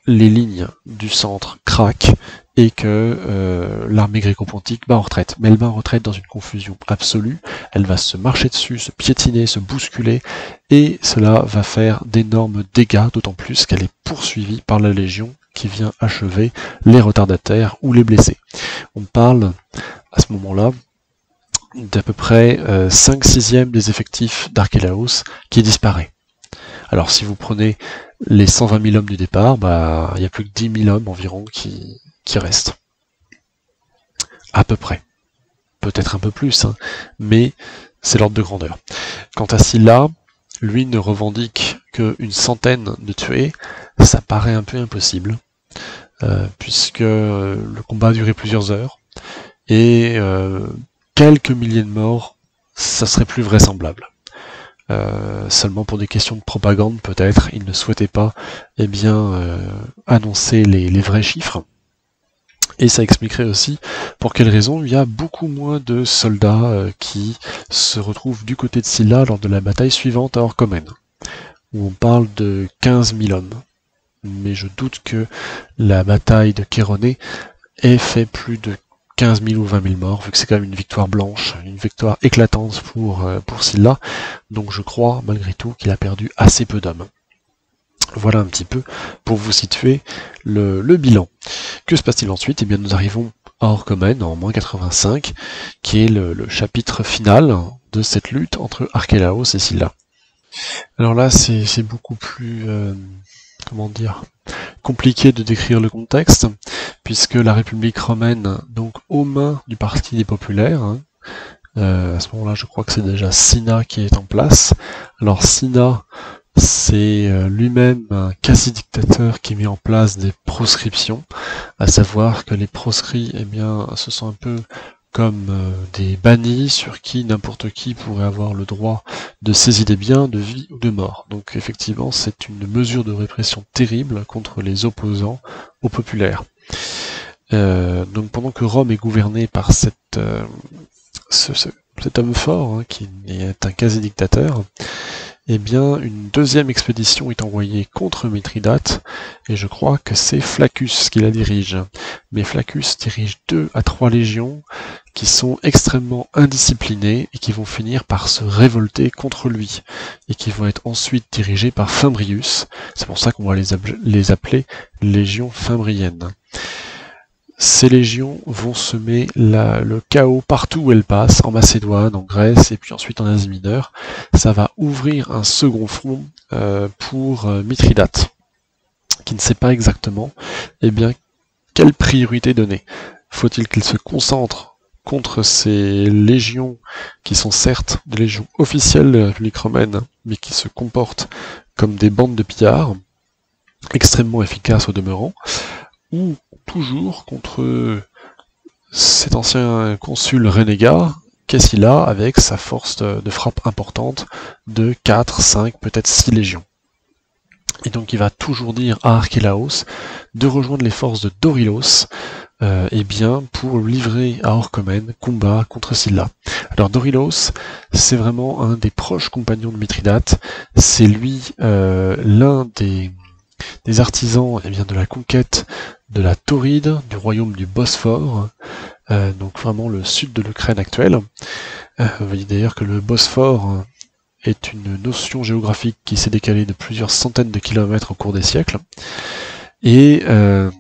les lignes du centre craquent et que l'armée gréco-pontique bat en retraite. Mais elle bat en retraite dans une confusion absolue, elle va se marcher dessus, se piétiner, se bousculer, et cela va faire d'énormes dégâts, d'autant plus qu'elle est poursuivie par la Légion qui vient achever les retardataires ou les blessés. On parle, à ce moment-là, d'à peu près 5/6 des effectifs d'Archélaos qui disparaît. Alors si vous prenez les 120 000 hommes du départ, il n'y a plus que 10 000 hommes environ qui restent. À peu près. Peut-être un peu plus, mais c'est l'ordre de grandeur. Quant à Sylla, lui ne revendique qu'une centaine de tués, ça paraît un peu impossible, puisque le combat a duré plusieurs heures, et quelques milliers de morts, ça serait plus vraisemblable. Seulement pour des questions de propagande peut-être, il ne souhaitait pas annoncer les vrais chiffres. Et ça expliquerait aussi pour quelle raison il y a beaucoup moins de soldats qui se retrouvent du côté de Silla lors de la bataille suivante à Orcomen, où on parle de 15 000 hommes. Mais je doute que la bataille de Kéroné ait fait plus de 15 000 ou 20 000 morts, vu que c'est quand même une victoire blanche, une victoire éclatante pour Silla, donc je crois malgré tout qu'il a perdu assez peu d'hommes. Voilà un petit peu pour vous situer le bilan. Que se passe-t-il ensuite? Eh bien nous arrivons à Orcomen en -85, qui est le chapitre final de cette lutte entre Archélaos et Silla. Alors là c'est beaucoup plus compliqué de décrire le contexte, puisque la République romaine, donc aux mains du Parti des Populaires, à ce moment-là je crois que c'est déjà Cinna qui est en place. Alors Cinna, c'est lui-même un quasi-dictateur qui met en place des proscriptions, à savoir que les proscrits, eh bien, ce sont un peu comme des bannis sur qui n'importe qui pourrait avoir le droit de saisir des biens, de vie ou de mort. Donc effectivement, c'est une mesure de répression terrible contre les opposants aux populaires. Donc pendant que Rome est gouvernée par cet homme fort, qui est un quasi-dictateur, eh bien, une deuxième expédition est envoyée contre Mithridate, et je crois que c'est Flaccus qui la dirige. Mais Flaccus dirige 2 à 3 légions qui sont extrêmement indisciplinées et qui vont finir par se révolter contre lui, et qui vont être ensuite dirigées par Fimbrius. C'est pour ça qu'on va les appeler légions fimbriennes. Ces légions vont semer le chaos partout où elles passent, en Macédoine, en Grèce, et puis ensuite en Asie mineure. Ça va ouvrir un second front pour Mithridate, qui ne sait pas exactement quelle priorité donner. Faut-il qu'il se concentre contre ces légions, qui sont certes des légions officielles de la République romaine, mais qui se comportent comme des bandes de pillards, extrêmement efficaces au demeurant, ou toujours contre cet ancien consul renégat, qu'est-ce qu'il a avec sa force de frappe importante de 4, 5, peut-être 6 légions. Et donc il va toujours dire à Archélaos de rejoindre les forces de Dorylos pour livrer à Orcomen combat contre Silla. Alors Dorylos, c'est vraiment un des proches compagnons de Mithridate, c'est lui l'un des artisans de la conquête de la Tauride, du royaume du Bosphore, donc vraiment le sud de l'Ukraine actuelle. Vous voyez d'ailleurs que le Bosphore est une notion géographique qui s'est décalée de plusieurs centaines de kilomètres au cours des siècles. Et ce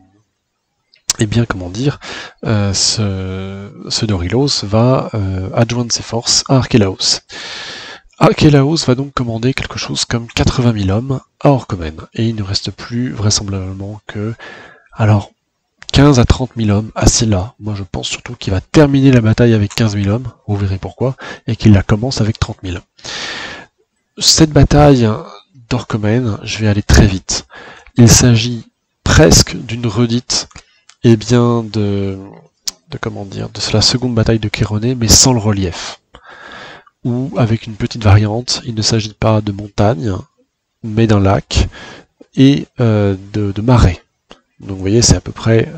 Dorylos va adjoindre ses forces à Archélaos. Archélaos va donc commander quelque chose comme 80 000 hommes à Orcomen, et il ne reste plus vraisemblablement que 15 à 30 000 hommes à Silla. Moi je pense surtout qu'il va terminer la bataille avec 15 000 hommes, vous verrez pourquoi, et qu'il la commence avec 30 000. Cette bataille d'Orcomen, je vais aller très vite. Il s'agit presque d'une redite de la seconde bataille de Kéroné, mais sans le relief. Ou avec une petite variante, il ne s'agit pas de montagne, mais d'un lac et de marais. Donc vous voyez, c'est à peu près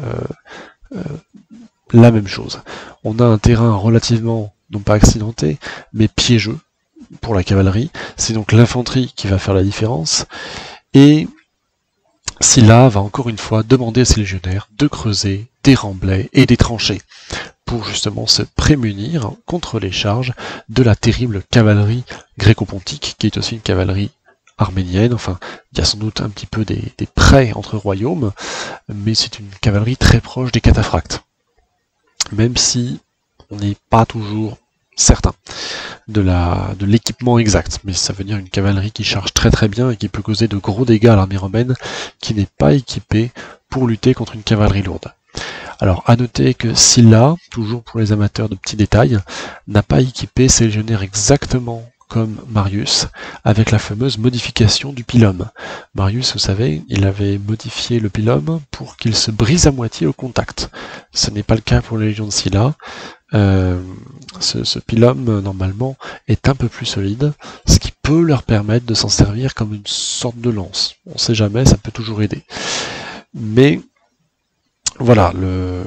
la même chose. On a un terrain relativement, non pas accidenté, mais piégeux pour la cavalerie. C'est donc l'infanterie qui va faire la différence. Et Silla va encore une fois demander à ses légionnaires de creuser des remblais et des tranchées, pour justement se prémunir contre les charges de la terrible cavalerie gréco-pontique, qui est aussi une cavalerie arménienne. Enfin, il y a sans doute un petit peu des prés entre royaumes, mais c'est une cavalerie très proche des cataphractes. Même si on n'est pas toujours certain de l'équipement exact, mais ça veut dire une cavalerie qui charge très très bien et qui peut causer de gros dégâts à l'armée romaine, qui n'est pas équipée pour lutter contre une cavalerie lourde. Alors, à noter que Silla, toujours pour les amateurs de petits détails, n'a pas équipé ses légionnaires exactement comme Marius, avec la fameuse modification du pilum. Marius, vous savez, il avait modifié le pilum pour qu'il se brise à moitié au contact. Ce n'est pas le cas pour les légions de Scylla. Ce pilum, normalement, est un peu plus solide, ce qui peut leur permettre de s'en servir comme une sorte de lance. On ne sait jamais, ça peut toujours aider. Mais voilà, le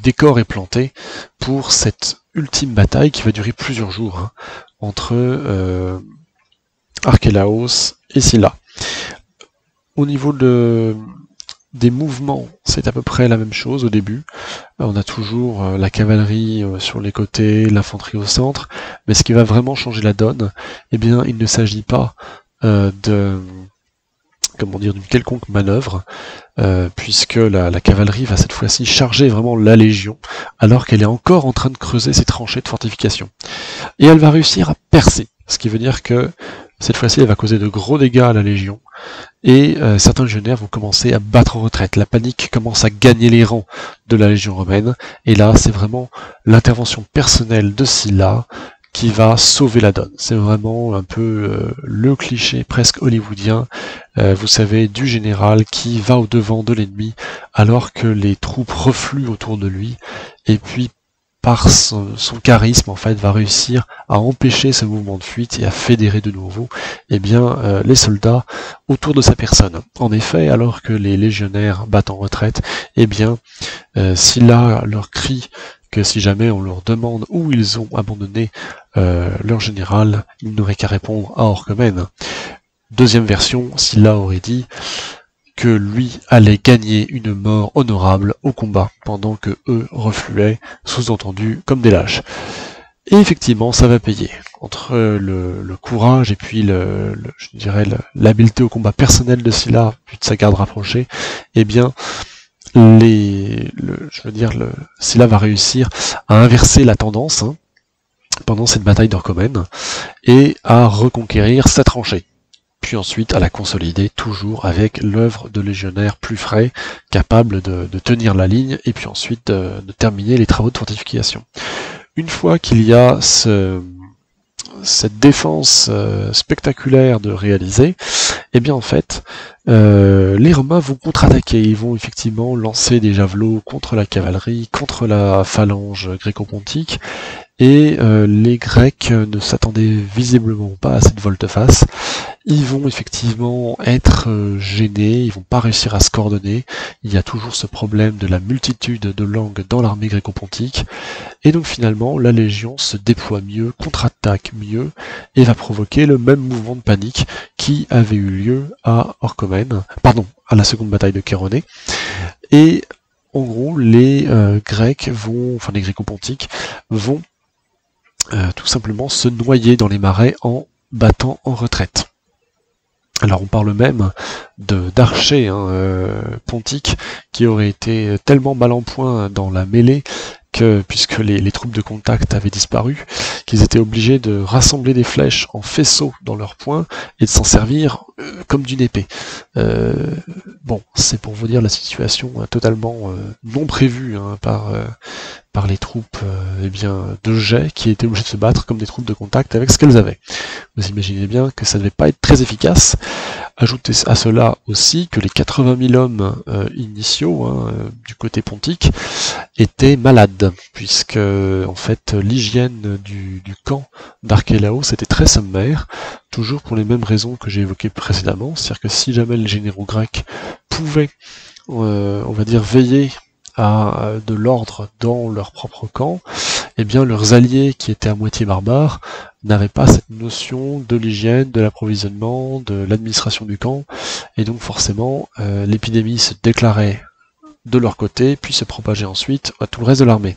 décor est planté pour cette ultime bataille qui va durer plusieurs jours, hein, entre Archélaos et Scylla. Au niveau des mouvements, c'est à peu près la même chose au début. On a toujours la cavalerie sur les côtés, l'infanterie au centre, mais ce qui va vraiment changer la donne, eh bien, il ne s'agit pas d'une quelconque manœuvre, puisque la cavalerie va cette fois-ci charger vraiment la légion, alors qu'elle est encore en train de creuser ses tranchées de fortification. Et elle va réussir à percer, ce qui veut dire que cette fois-ci elle va causer de gros dégâts à la légion, et certains légionnaires vont commencer à battre en retraite. La panique commence à gagner les rangs de la légion romaine, et là c'est vraiment l'intervention personnelle de Sylla qui va sauver la donne. C'est vraiment un peu le cliché presque hollywoodien, vous savez, du général qui va au-devant de l'ennemi alors que les troupes refluent autour de lui, et puis par son charisme, en fait, va réussir à empêcher ce mouvement de fuite et à fédérer de nouveau, eh bien, les soldats autour de sa personne. En effet, alors que les légionnaires battent en retraite, eh bien, Sylla leur crie que si jamais on leur demande où ils ont abandonné leur général, ils n'auraient qu'à répondre à Orchomène. Deuxième version, Sylla aurait dit que lui allait gagner une mort honorable au combat, pendant que eux refluaient, sous-entendu, comme des lâches. Et effectivement, ça va payer. Entre le courage et puis je dirais l'habileté au combat personnel de Sylla, puis de sa garde rapprochée, eh bien, Sylla va réussir à inverser la tendance, hein, pendant cette bataille d'Orchomène, et à reconquérir sa tranchée. Puis ensuite à la consolider toujours avec l'œuvre de légionnaires plus frais, capables de tenir la ligne, et puis ensuite de terminer les travaux de fortification. Une fois qu'il y a cette défense spectaculaire de réaliser, eh bien en fait, les Romains vont contre-attaquer, ils vont effectivement lancer des javelots contre la cavalerie, contre la phalange gréco-pontique, et les Grecs ne s'attendaient visiblement pas à cette volte-face. Ils vont effectivement être gênés, ils vont pas réussir à se coordonner, il y a toujours ce problème de la multitude de langues dans l'armée gréco-pontique, et donc finalement la Légion se déploie mieux, contre-attaque mieux, et va provoquer le même mouvement de panique qui avait eu lieu à à la seconde bataille de Chéronée, et en gros les les gréco-pontiques vont tout simplement se noyer dans les marais en battant en retraite. Alors on parle même d'archers pontiques qui auraient été tellement mal en point dans la mêlée que, puisque les troupes de contact avaient disparu, qu'ils étaient obligés de rassembler des flèches en faisceaux dans leurs poings et de s'en servir comme d'une épée. Bon, c'est pour vous dire la situation totalement non prévue par les troupes de jet qui étaient obligées de se battre comme des troupes de contact avec ce qu'elles avaient. Vous imaginez bien que ça ne devait pas être très efficace. Ajoutez à cela aussi que les 80 000 hommes initiaux du côté pontique étaient malades, puisque en fait l'hygiène du camp d'Archélaos était très sommaire, toujours pour les mêmes raisons que j'ai évoquées précédemment, c'est-à-dire que si jamais les généraux grecs pouvaient, on va dire, veiller à de l'ordre dans leur propre camp, eh bien leurs alliés qui étaient à moitié barbares n'avaient pas cette notion de l'hygiène, de l'approvisionnement, de l'administration du camp, et donc forcément l'épidémie se déclarait de leur côté, puis se propageait ensuite à tout le reste de l'armée.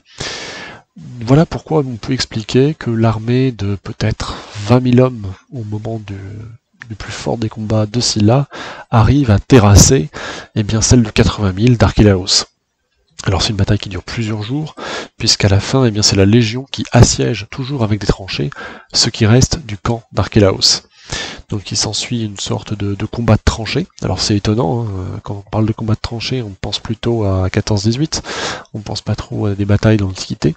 Voilà pourquoi on peut expliquer que l'armée de peut-être 20 000 hommes au moment du plus fort des combats de Sylla arrive à terrasser celle de 80 000 d'Archélaos. Alors c'est une bataille qui dure plusieurs jours, puisqu'à la fin, c'est la Légion qui assiège toujours avec des tranchées ce qui reste du camp d'Archélaos. Donc il s'ensuit une sorte de combat de tranchées. Alors c'est étonnant, hein, quand on parle de combat de tranchées, on pense plutôt à 14-18, on pense pas trop à des batailles dans l'Antiquité,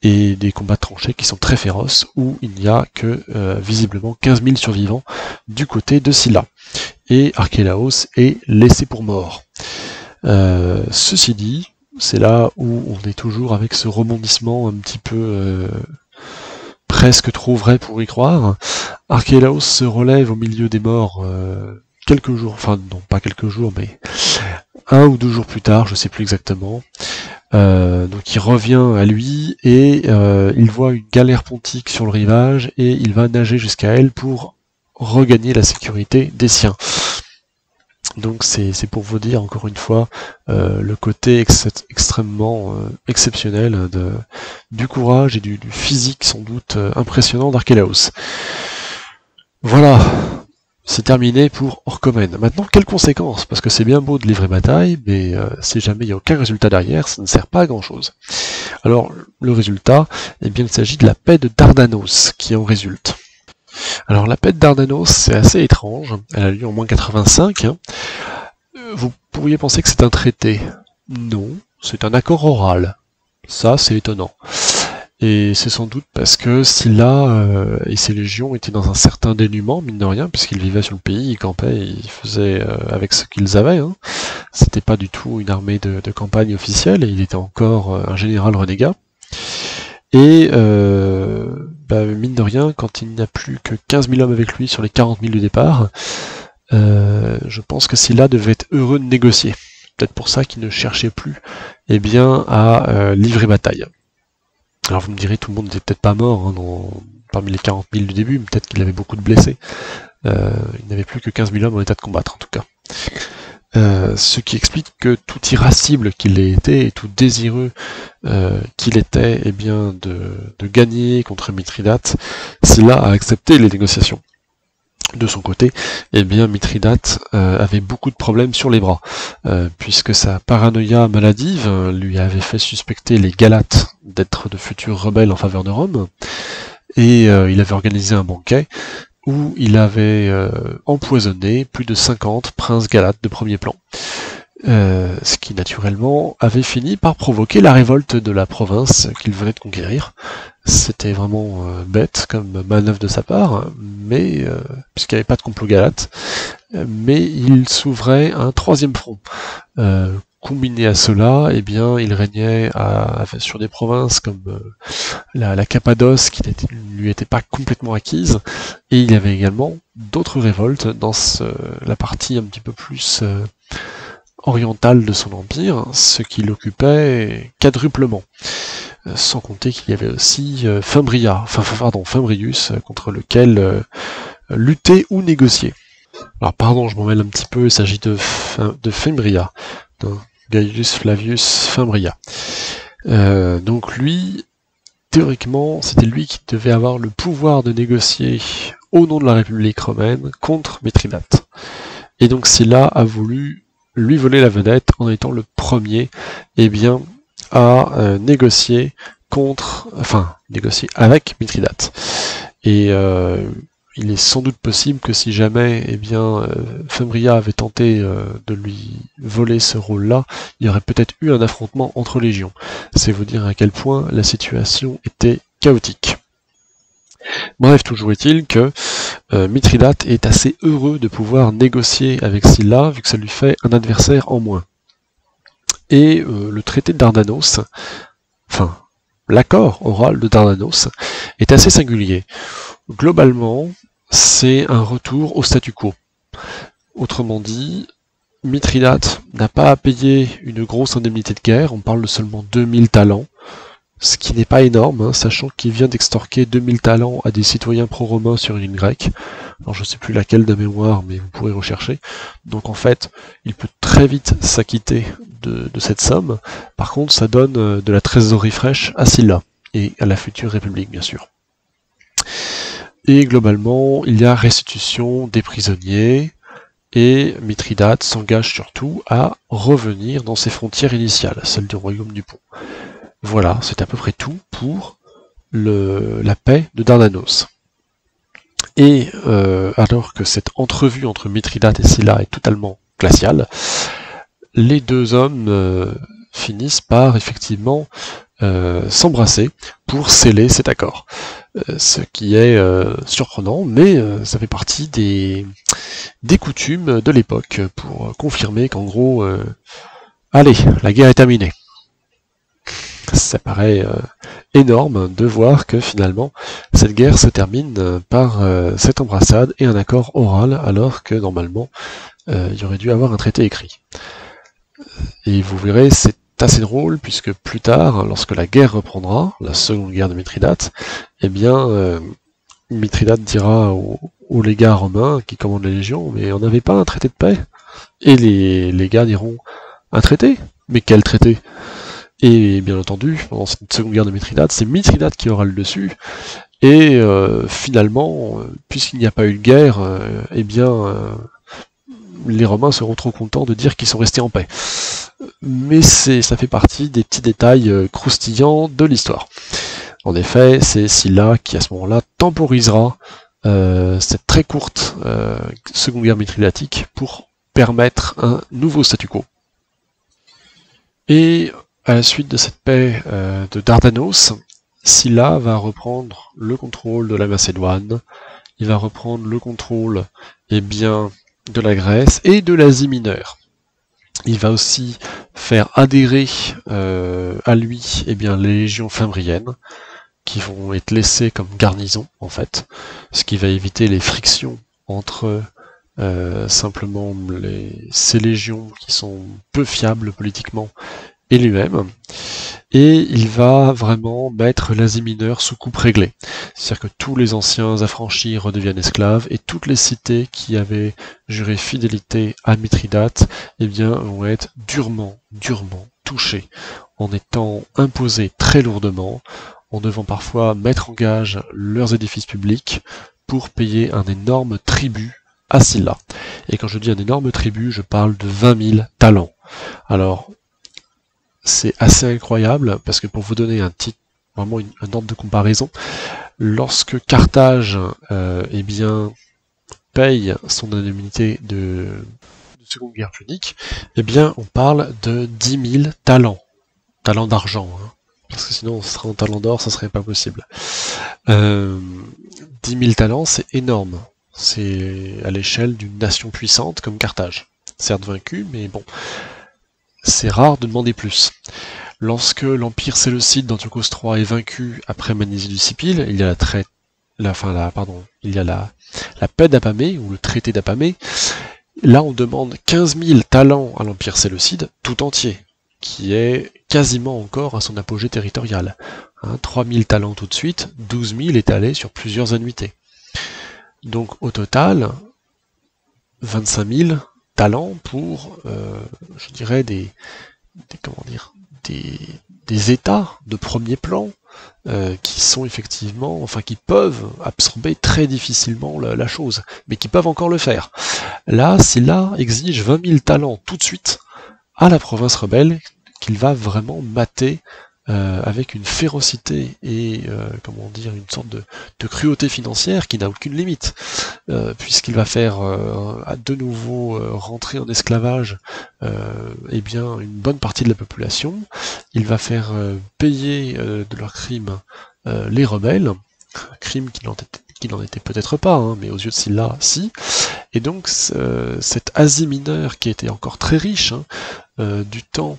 et des combats de tranchées qui sont très féroces, où il n'y a que visiblement 15 000 survivants du côté de Scylla. Et Archélaos est laissé pour mort. Ceci dit, c'est là où on est toujours avec ce rebondissement un petit peu presque trop vrai pour y croire. Archélaos se relève au milieu des morts quelques jours, enfin non pas quelques jours, mais 1 ou 2 jours plus tard, je sais plus exactement. Donc il revient à lui et il voit une galère pontique sur le rivage et il va nager jusqu'à elle pour regagner la sécurité des siens. Donc c'est pour vous dire encore une fois le côté extrêmement exceptionnel du courage et du physique sans doute impressionnant d'Archélaos. Voilà, c'est terminé pour Orchomène. Maintenant, quelles conséquences? Parce que c'est bien beau de livrer bataille, mais si jamais il n'y a aucun résultat derrière, ça ne sert pas à grand chose. Alors, le résultat, eh bien, il s'agit de la paix de Dardanos qui en résulte. Alors, la paix de Dardanos, c'est assez étrange. Elle a lieu en moins 85. Vous pourriez penser que c'est un traité. Non, c'est un accord oral. Ça, c'est étonnant. Et c'est sans doute parce que Scylla et ses légions étaient dans un certain dénuement, mine de rien, puisqu'ils vivaient sur le pays, ils campaient, ils faisaient avec ce qu'ils avaient. Hein. C'était pas du tout une armée de campagne officielle, et il était encore un général renégat. Et mine de rien, quand il n'y a plus que 15 000 hommes avec lui sur les 40 000 du départ, je pense que Scylla devait être heureux de négocier. Peut-être pour ça qu'il ne cherchait plus à livrer bataille. Alors vous me direz, tout le monde n'était peut-être pas mort hein, parmi les 40 000 du début, peut-être qu'il avait beaucoup de blessés. Il n'avait plus que 15 000 hommes en état de combattre en tout cas. Ce qui explique que tout irascible qu'il ait été et tout désireux qu'il était de gagner contre Mithridate, Scylla a accepté les négociations. De son côté, Mithridate avait beaucoup de problèmes sur les bras, puisque sa paranoïa maladive lui avait fait suspecter les Galates d'être de futurs rebelles en faveur de Rome, et il avait organisé un banquet où il avait empoisonné plus de 50 princes galates de premier plan. Ce qui naturellement avait fini par provoquer la révolte de la province qu'il venait de conquérir. C'était vraiment bête comme manœuvre de sa part, mais puisqu'il n'y avait pas de complot galate, mais il s'ouvrait un troisième front. Combiné à cela, il régnait sur des provinces comme la Cappadoce qui ne lui était pas complètement acquise, et il y avait également d'autres révoltes dans la partie un petit peu plus orientale de son empire, ce qui l'occupait quadruplement. Sans compter qu'il y avait aussi Fimbrius, contre lequel lutter ou négocier. Alors pardon, je m'en mêle un petit peu, il s'agit de Fimbria, de Gaius Flavius Fimbria. Donc lui, théoriquement, c'était lui qui devait avoir le pouvoir de négocier au nom de la République romaine contre Mithridate. Et donc Scylla a voulu lui voler la vedette en étant le premier à négocier négocier avec Mithridate. Et il est sans doute possible que si jamais Fimbria avait tenté de lui voler ce rôle-là, il y aurait peut-être eu un affrontement entre légions. C'est vous dire à quel point la situation était chaotique. Bref, toujours est-il que Mithridate est assez heureux de pouvoir négocier avec Scylla, vu que ça lui fait un adversaire en moins. Et le traité de Dardanos, l'accord oral de Dardanos, est assez singulier. Globalement, c'est un retour au statu quo. Autrement dit, Mithridate n'a pas à payer une grosse indemnité de guerre, on parle de seulement 2000 talents, ce qui n'est pas énorme, sachant qu'il vient d'extorquer 2000 talents à des citoyens pro-romains sur une île grecque. Alors je sais plus laquelle de mémoire, mais vous pourrez rechercher. Donc en fait, il peut très vite s'acquitter de cette somme. Par contre, ça donne de la trésorerie fraîche à Scylla, et à la future République bien sûr. Et globalement, il y a restitution des prisonniers, et Mithridate s'engage surtout à revenir dans ses frontières initiales, celles du royaume du Pont. Voilà, c'est à peu près tout pour la paix de Dardanos. Et alors que cette entrevue entre Mithridate et Sylla est totalement glaciale, les deux hommes finissent par effectivement s'embrasser pour sceller cet accord. Ce qui est surprenant, mais ça fait partie des coutumes de l'époque pour confirmer qu'en gros, allez, la guerre est terminée. Ça paraît énorme de voir que finalement cette guerre se termine par cette embrassade et un accord oral, alors que normalement il y aurait dû avoir un traité écrit. Et vous verrez, c'est assez drôle, puisque plus tard, lorsque la guerre reprendra, la seconde guerre de Mithridate, eh bien, Mithridate dira aux légats romains qui commandent la légion, mais on n'avait pas un traité de paix? Et les légats diront, un traité? Mais quel traité? Et bien entendu, pendant cette seconde guerre de Mithridate, c'est Mithridate qui aura le dessus, et finalement, puisqu'il n'y a pas eu de guerre, eh bien, les Romains seront trop contents de dire qu'ils sont restés en paix. Mais ça fait partie des petits détails croustillants de l'histoire. En effet, c'est Sylla qui à ce moment-là temporisera cette très courte seconde guerre mithridatique pour permettre un nouveau statu quo. Et à la suite de cette paix de Dardanos, Sylla va reprendre le contrôle de la Macédoine, il va reprendre le contrôle de la Grèce et de l'Asie mineure. Il va aussi faire adhérer à lui les légions fimbriennes, qui vont être laissées comme garnison, en fait, ce qui va éviter les frictions entre simplement ces légions qui sont peu fiables politiquement et lui-même. Et il va vraiment mettre l'Asie mineure sous coupe réglée. C'est-à-dire que tous les anciens affranchis redeviennent esclaves, et toutes les cités qui avaient juré fidélité à Mithridate vont être durement touchées, en étant imposées très lourdement, en devant parfois mettre en gage leurs édifices publics pour payer un énorme tribut à Sylla. Et quand je dis un énorme tribut, je parle de 20 000 talents. Alors, c'est assez incroyable, parce que pour vous donner un ordre de comparaison, lorsque Carthage paye son indemnité de Seconde Guerre punique, on parle de 10 000 talents d'argent, hein, parce que sinon ce serait en talent d'or, ça serait pas possible. 10 000 talents, c'est énorme, c'est à l'échelle d'une nation puissante comme Carthage, certes vaincue, mais bon, c'est rare de demander plus. Lorsque l'Empire séleucide d'Antiochos III est vaincu après Magnésie du Scipile, il y a la paix d'Apamée, ou le traité d'Apamée. Là, on demande 15 000 talents à l'Empire séleucide tout entier, qui est quasiment encore à son apogée territorial. 3 000 talents tout de suite, 12 000 étalés sur plusieurs annuités. Donc au total, 25 000 talents pour, je dirais, des États de premier plan qui sont effectivement, qui peuvent absorber très difficilement la chose, mais qui peuvent encore le faire. Là, Sylla exige 20 000 talents tout de suite à la province rebelle, qu'il va vraiment mater avec une férocité et une sorte de cruauté financière qui n'a aucune limite, puisqu'il va faire de nouveau rentrer en esclavage une bonne partie de la population. Il va faire payer de leurs crimes les rebelles, crimes qui n'en étaient peut-être pas, hein, mais aux yeux de Sylla, si. Et donc cette Asie mineure qui était encore très riche du temps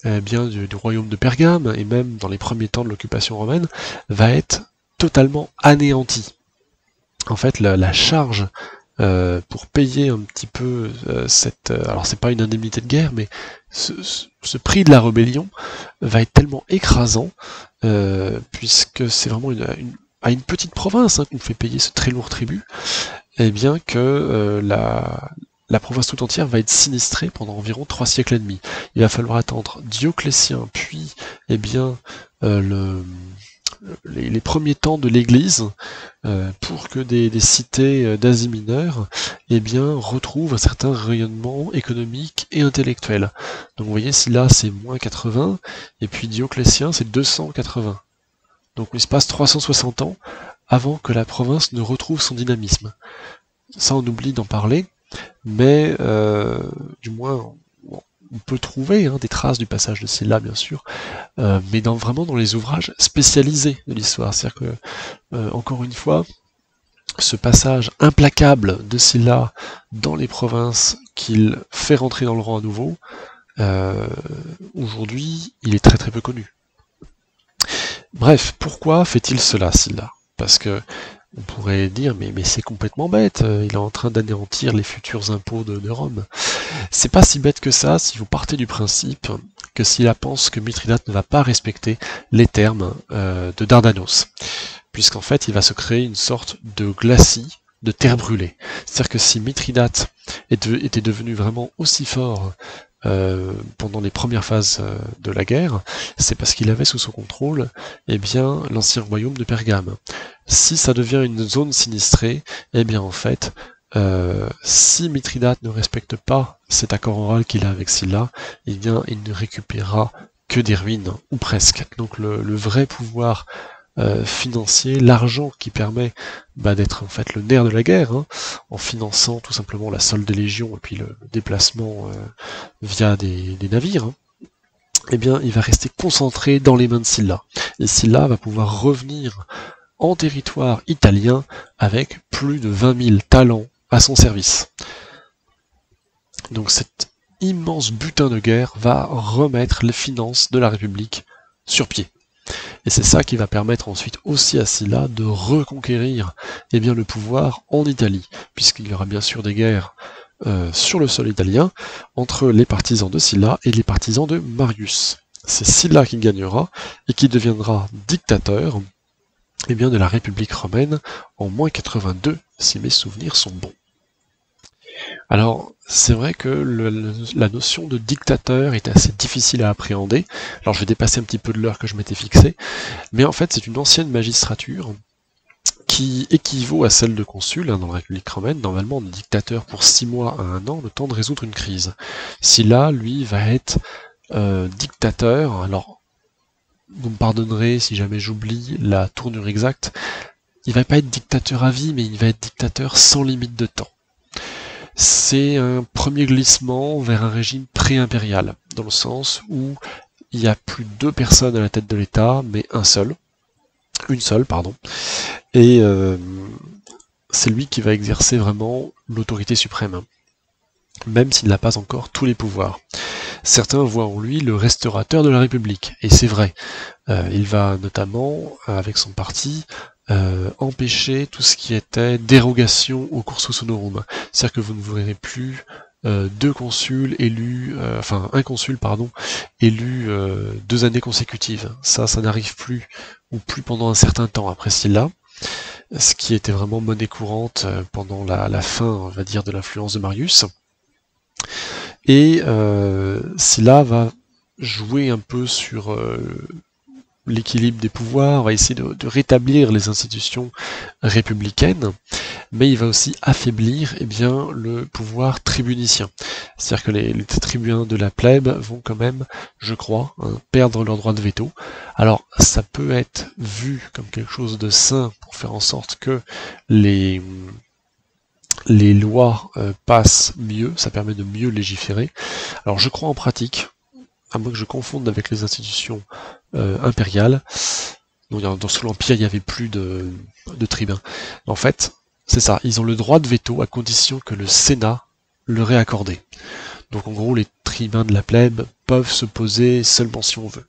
du royaume de Pergame, et même dans les premiers temps de l'occupation romaine, va être totalement anéantie. En fait, la charge pour payer un petit peu alors c'est pas une indemnité de guerre, mais ce prix de la rébellion va être tellement écrasant, puisque c'est vraiment à une petite province qu'on fait payer ce très lourd tribut, que la province tout entière va être sinistrée pendant environ 3 siècles et demi. Il va falloir attendre Dioclétien, puis les premiers temps de l'Église pour que des cités d'Asie mineure retrouvent un certain rayonnement économique et intellectuel. Donc vous voyez, Sylla c'est moins 80, et puis Dioclétien c'est 280. Donc il se passe 360 ans avant que la province ne retrouve son dynamisme. Ça, on oublie d'en parler, mais du moins, on peut trouver des traces du passage de Sylla, bien sûr, mais vraiment dans les ouvrages spécialisés de l'histoire. C'est-à-dire que, encore une fois, ce passage implacable de Sylla dans les provinces qu'il fait rentrer dans le rang à nouveau, aujourd'hui, il est très très peu connu. Bref, pourquoi fait-il cela, Sylla? Parce que on pourrait dire, mais c'est complètement bête, il est en train d'anéantir les futurs impôts de Rome. C'est pas si bête que ça si vous partez du principe que Sylla pense que Mithridate ne va pas respecter les termes de Dardanos, puisqu'en fait il va se créer une sorte de glacis de terre brûlée. C'est-à-dire que si Mithridate était devenu vraiment aussi fort pendant les premières phases de la guerre, c'est parce qu'il avait sous son contrôle l'ancien royaume de Pergame. Si ça devient une zone sinistrée, en fait, si Mithridate ne respecte pas cet accord oral qu'il a avec Sylla, il ne récupérera que des ruines, ou presque. Donc le vrai pouvoir financier, l'argent qui permet d'être en fait le nerf de la guerre, en finançant tout simplement la solde des légions et puis le déplacement via des navires, il va rester concentré dans les mains de Sylla. Et Sylla va pouvoir revenir en territoire italien avec plus de 20 000 talents à son service. Donc cet immense butin de guerre va remettre les finances de la République sur pied. Et c'est ça qui va permettre ensuite aussi à Sylla de reconquérir le pouvoir en Italie, puisqu'il y aura bien sûr des guerres sur le sol italien entre les partisans de Sylla et les partisans de Marius. C'est Sylla qui gagnera et qui deviendra dictateur de la République romaine en moins 82, si mes souvenirs sont bons. Alors, c'est vrai que la notion de dictateur est assez difficile à appréhender. Alors, je vais dépasser un petit peu de l'heure que je m'étais fixée, mais en fait, c'est une ancienne magistrature qui équivaut à celle de consul dans la République romaine. Normalement, on est dictateur pour 6 mois à 1 an, le temps de résoudre une crise. Sylla, lui, va être dictateur. Alors, vous me pardonnerez si jamais j'oublie la tournure exacte. Il va pas être dictateur à vie, mais il va être dictateur sans limite de temps. C'est un premier glissement vers un régime pré-impérial, dans le sens où il n'y a plus 2 personnes à la tête de l'État, mais une seule, et c'est lui qui va exercer vraiment l'autorité suprême, même s'il n'a pas encore tous les pouvoirs. Certains voient en lui le restaurateur de la République, et c'est vrai. Il va notamment, avec son parti, empêcher tout ce qui était dérogation au cursus honorum. C'est-à-dire que vous ne verrez plus 2 consuls élus, un consul élu 2 années consécutives. Ça n'arrive plus, ou plus pendant un certain temps après Sylla, ce qui était vraiment monnaie courante pendant la fin, on va dire, de l'influence de Marius. Et Sylla va jouer un peu sur l'équilibre des pouvoirs, va essayer de rétablir les institutions républicaines, mais il va aussi affaiblir le pouvoir tribunicien. C'est-à-dire que les tribuns de la plèbe vont quand même, je crois, perdre leur droit de veto. Alors ça peut être vu comme quelque chose de sain pour faire en sorte que les lois passent mieux, ça permet de mieux légiférer. Alors je crois en pratique, à moins que je confonde avec les institutions impériales. Donc, sous l'Empire, il n'y avait plus de tribuns. En fait, c'est ça, ils ont le droit de veto à condition que le Sénat leur ait accordé. Donc en gros, les tribuns de la plèbe peuvent se poser seulement si on veut.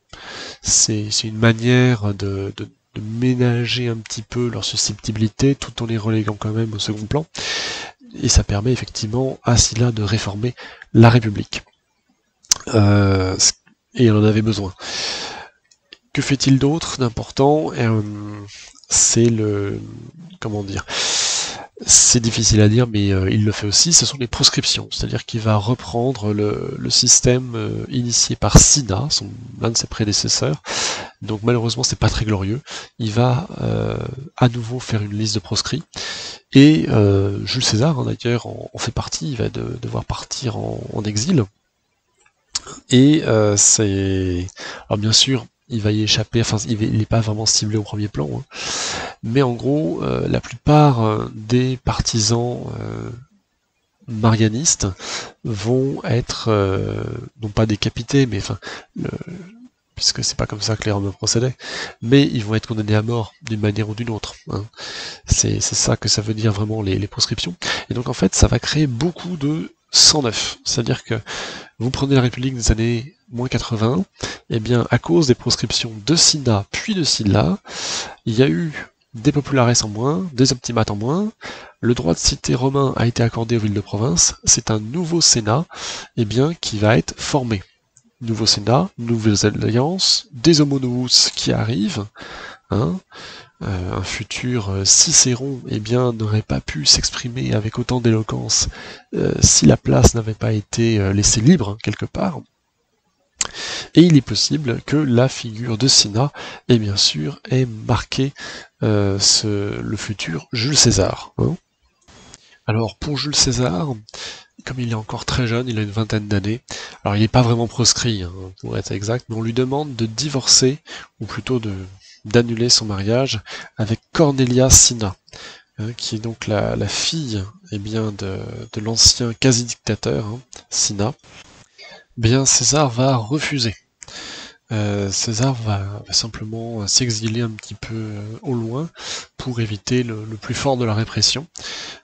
C'est une manière de ménager un petit peu leur susceptibilité, tout en les reléguant quand même au second plan. Et ça permet effectivement à Sylla de réformer la République. Et il en avait besoin. Que fait-il d'autre d'important? C'est c'est difficile à dire, mais il le fait aussi, ce sont les proscriptions, c'est-à-dire qu'il va reprendre le système initié par Cinna, l'un de ses prédécesseurs. Donc malheureusement c'est pas très glorieux. Il va à nouveau faire une liste de proscrits. Et Jules César, d'ailleurs, en fait partie, il va devoir partir en exil. Et alors bien sûr, il va y échapper, il n'est pas vraiment ciblé au premier plan, Mais en gros, la plupart des partisans marianistes vont être, non pas décapités, mais enfin, puisque c'est pas comme ça que les Romains procédaient, mais ils vont être condamnés à mort d'une manière ou d'une autre. Hein. C'est ça que ça veut dire vraiment les proscriptions. Et donc en fait, ça va créer beaucoup de sang neuf. C'est-à-dire que vous prenez la République des années moins 80, et bien à cause des proscriptions de Cinna puis de Sylla, il y a eu des populares en moins, des optimates en moins, le droit de cité romain a été accordé aux villes de province, c'est un nouveau Sénat qui va être formé. Nouveau Sénat, nouvelles alliances, des homo qui arrivent, hein, un futur Cicéron n'aurait pas pu s'exprimer avec autant d'éloquence si la place n'avait pas été laissée libre quelque part. Et il est possible que la figure de Cinna, bien sûr, ait marqué le futur Jules César. Hein. Alors pour Jules César, comme il est encore très jeune, il a une vingtaine d'années, alors il n'est pas vraiment proscrit, hein, pour être exact, mais on lui demande de divorcer, ou plutôt d'annuler son mariage avec Cornelia Cinna, hein, qui est donc la fille de l'ancien quasi-dictateur, hein, Cinna. César va refuser. César va simplement s'exiler un petit peu au loin pour éviter le plus fort de la répression,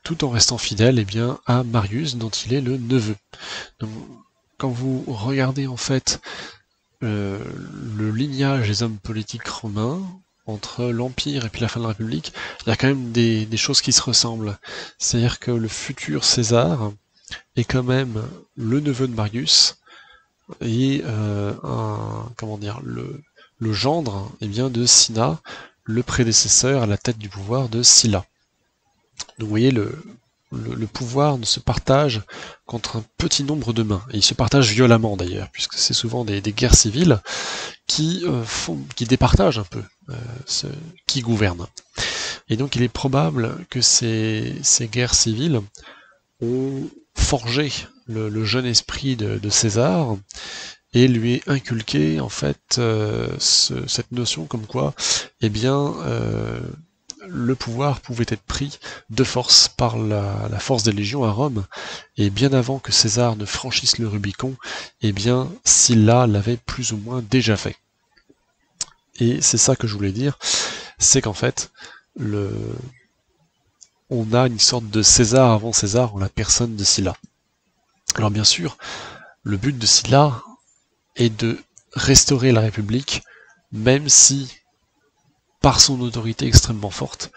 tout en restant fidèle à Marius, dont il est le neveu. Donc, quand vous regardez en fait le lignage des hommes politiques romains, entre l'Empire et puis la fin de la République, il y a quand même des choses qui se ressemblent. C'est-à-dire que le futur César est quand même le neveu de Marius, et le gendre de Cinna, le prédécesseur à la tête du pouvoir de Sylla. Donc vous voyez, le pouvoir ne se partage qu'entre un petit nombre de mains, et il se partage violemment d'ailleurs, puisque c'est souvent des guerres civiles qui départagent un peu ceux qui gouvernent. Et donc il est probable que ces guerres civiles ont forgé le jeune esprit de César et lui est inculqué en fait cette notion comme quoi le pouvoir pouvait être pris de force par la force des légions à Rome, et bien avant que César ne franchisse le Rubicon, Sylla l'avait plus ou moins déjà fait. Et c'est ça que je voulais dire, c'est qu'en fait on a une sorte de César avant César en la personne de Sylla. Alors bien sûr, le but de Sylla est de restaurer la République, même si, par son autorité extrêmement forte,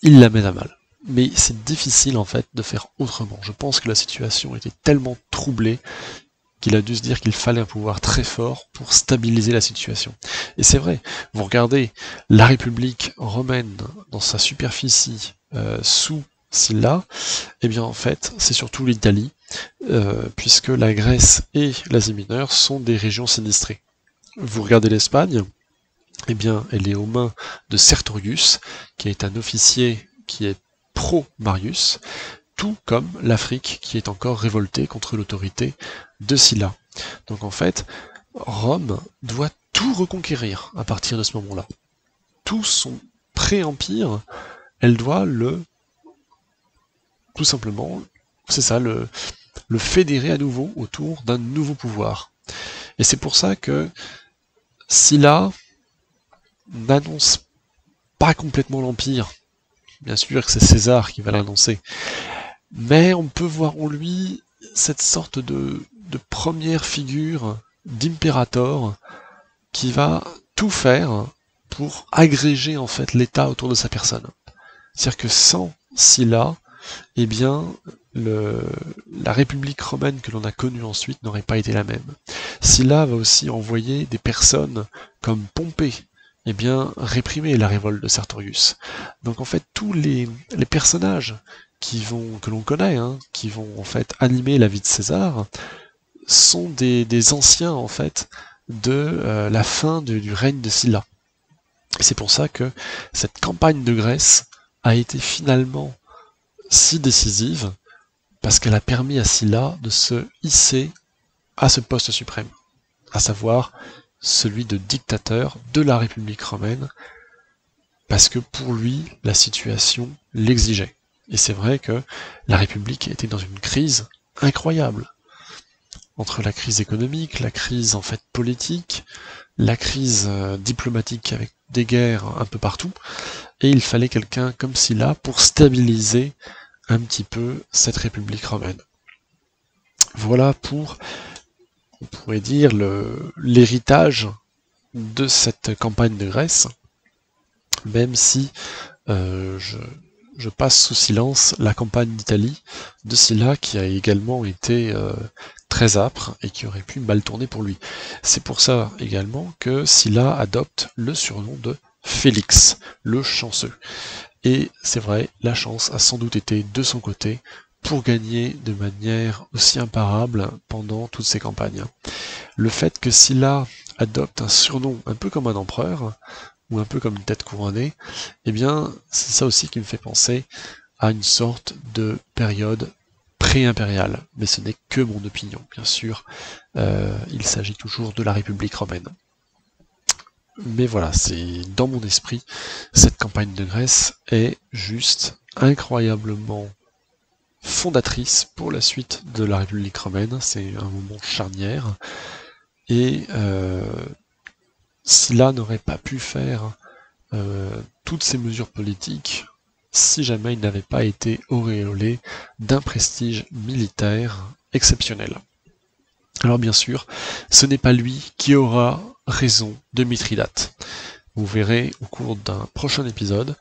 il la met à mal. Mais c'est difficile en fait de faire autrement. Je pense que la situation était tellement troublée qu'il a dû se dire qu'il fallait un pouvoir très fort pour stabiliser la situation. Et c'est vrai, vous regardez la République romaine dans sa superficie sous Sylla, en fait c'est surtout l'Italie, puisque la Grèce et l'Asie mineure sont des régions sinistrées. Vous regardez l'Espagne, elle est aux mains de Sertorius, qui est un officier qui est pro-Marius, tout comme l'Afrique qui est encore révoltée contre l'autorité de Sylla. Donc en fait, Rome doit tout reconquérir à partir de ce moment-là. Tout son pré-empire, elle doit tout simplement, c'est ça, le fédérer à nouveau autour d'un nouveau pouvoir. Et c'est pour ça que Sylla n'annonce pas complètement l'Empire. Bien sûr que c'est César qui va l'annoncer. Mais on peut voir en lui cette sorte de première figure d'impérator qui va tout faire pour agréger en fait l'État autour de sa personne. C'est-à-dire que sans Sylla, la République romaine que l'on a connue ensuite n'aurait pas été la même. Sylla va aussi envoyer des personnes comme Pompée, réprimer la révolte de Sertorius. Donc en fait, tous les personnages que l'on connaît, qui vont en fait animer la vie de César, sont des anciens en fait de la fin du règne de Sylla. Et c'est pour ça que cette campagne de Grèce a été finalement si décisive, parce qu'elle a permis à Sylla de se hisser à ce poste suprême, à savoir celui de dictateur de la République romaine, parce que pour lui, la situation l'exigeait. Et c'est vrai que la République était dans une crise incroyable. Entre la crise économique, la crise en fait politique, la crise diplomatique avec des guerres un peu partout, et il fallait quelqu'un comme Sylla pour stabiliser un petit peu cette République romaine. Voilà pour, on pourrait dire, l'héritage de cette campagne de Grèce, même si je passe sous silence la campagne d'Italie de Sylla qui a également été très âpre et qui aurait pu mal tourner pour lui. C'est pour ça également que Sylla adopte le surnom de Félix, le chanceux. Et c'est vrai, la chance a sans doute été de son côté pour gagner de manière aussi imparable pendant toutes ces campagnes. Le fait que Sylla adopte un surnom un peu comme un empereur, ou un peu comme une tête couronnée, eh bien, c'est ça aussi qui me fait penser à une sorte de période pré-impériale. Mais ce n'est que mon opinion, bien sûr. Il s'agit toujours de la République romaine. Mais voilà, c'est dans mon esprit, cette campagne de Grèce est juste incroyablement fondatrice pour la suite de la République romaine. C'est un moment charnière. Et Sylla n'aurait pas pu faire toutes ces mesures politiques si jamais il n'avait pas été auréolé d'un prestige militaire exceptionnel. Alors bien sûr, ce n'est pas lui qui aura raison de Mithridate. Vous verrez au cours d'un prochain épisode,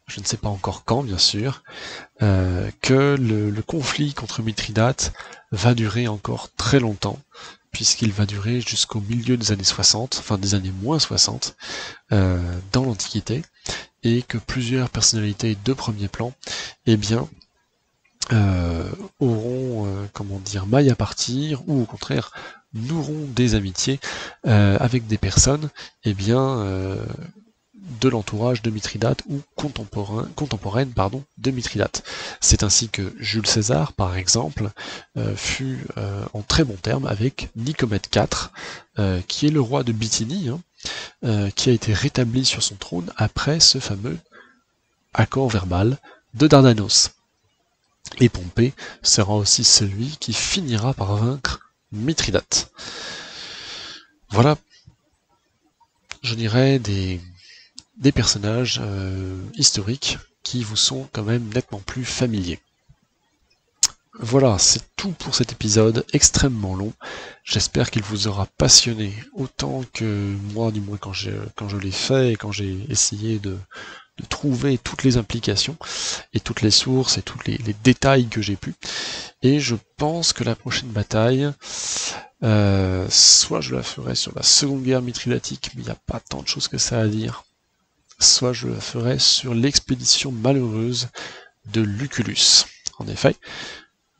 je ne sais pas encore quand bien sûr, que le conflit contre Mithridate va durer encore très longtemps, puisqu'il va durer jusqu'au milieu des années 60, enfin des années moins 60, dans l'Antiquité, et que plusieurs personnalités de premier plan, eh bien, auront, comment dire, maille à partir, ou au contraire, noueront des amitiés avec des personnes, eh bien, de l'entourage de Mithridate ou contemporaine de Mithridate. C'est ainsi que Jules César, par exemple, fut en très bons termes avec Nicomède IV, qui est le roi de Bithynie, qui a été rétabli sur son trône après ce fameux accord verbal de Dardanos. Et Pompée sera aussi celui qui finira par vaincre Mithridate. Voilà, je dirais des personnages historiques qui vous sont quand même nettement plus familiers. Voilà, c'est tout pour cet épisode extrêmement long. J'espère qu'il vous aura passionné autant que moi, du moins quand je l'ai fait et quand j'ai essayé de trouver toutes les implications et toutes les sources et tous les détails que j'ai pu. Et je pense que la prochaine bataille, soit je la ferai sur la Seconde Guerre Mithridatique, mais il n'y a pas tant de choses que ça à dire, soit je la ferai sur l'expédition malheureuse de Lucullus. En effet,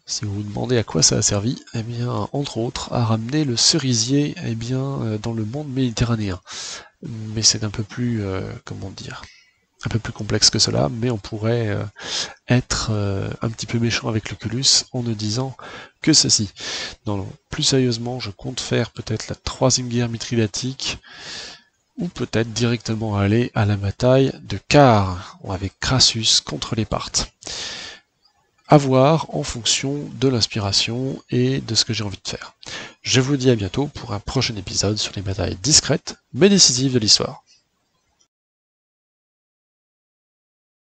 si vous vous demandez à quoi ça a servi, eh bien, entre autres, à ramener le cerisier, eh bien, dans le monde méditerranéen. Mais c'est un peu plus, comment dire, un peu plus complexe que cela, mais on pourrait être un petit peu méchant avec Lucullus en ne disant que ceci. Non, plus sérieusement, je compte faire peut-être la Troisième Guerre Mithridatique, ou peut-être directement aller à la bataille de Car, avec Crassus contre les Parthes. À voir en fonction de l'inspiration et de ce que j'ai envie de faire. Je vous dis à bientôt pour un prochain épisode sur les batailles discrètes mais décisives de l'histoire.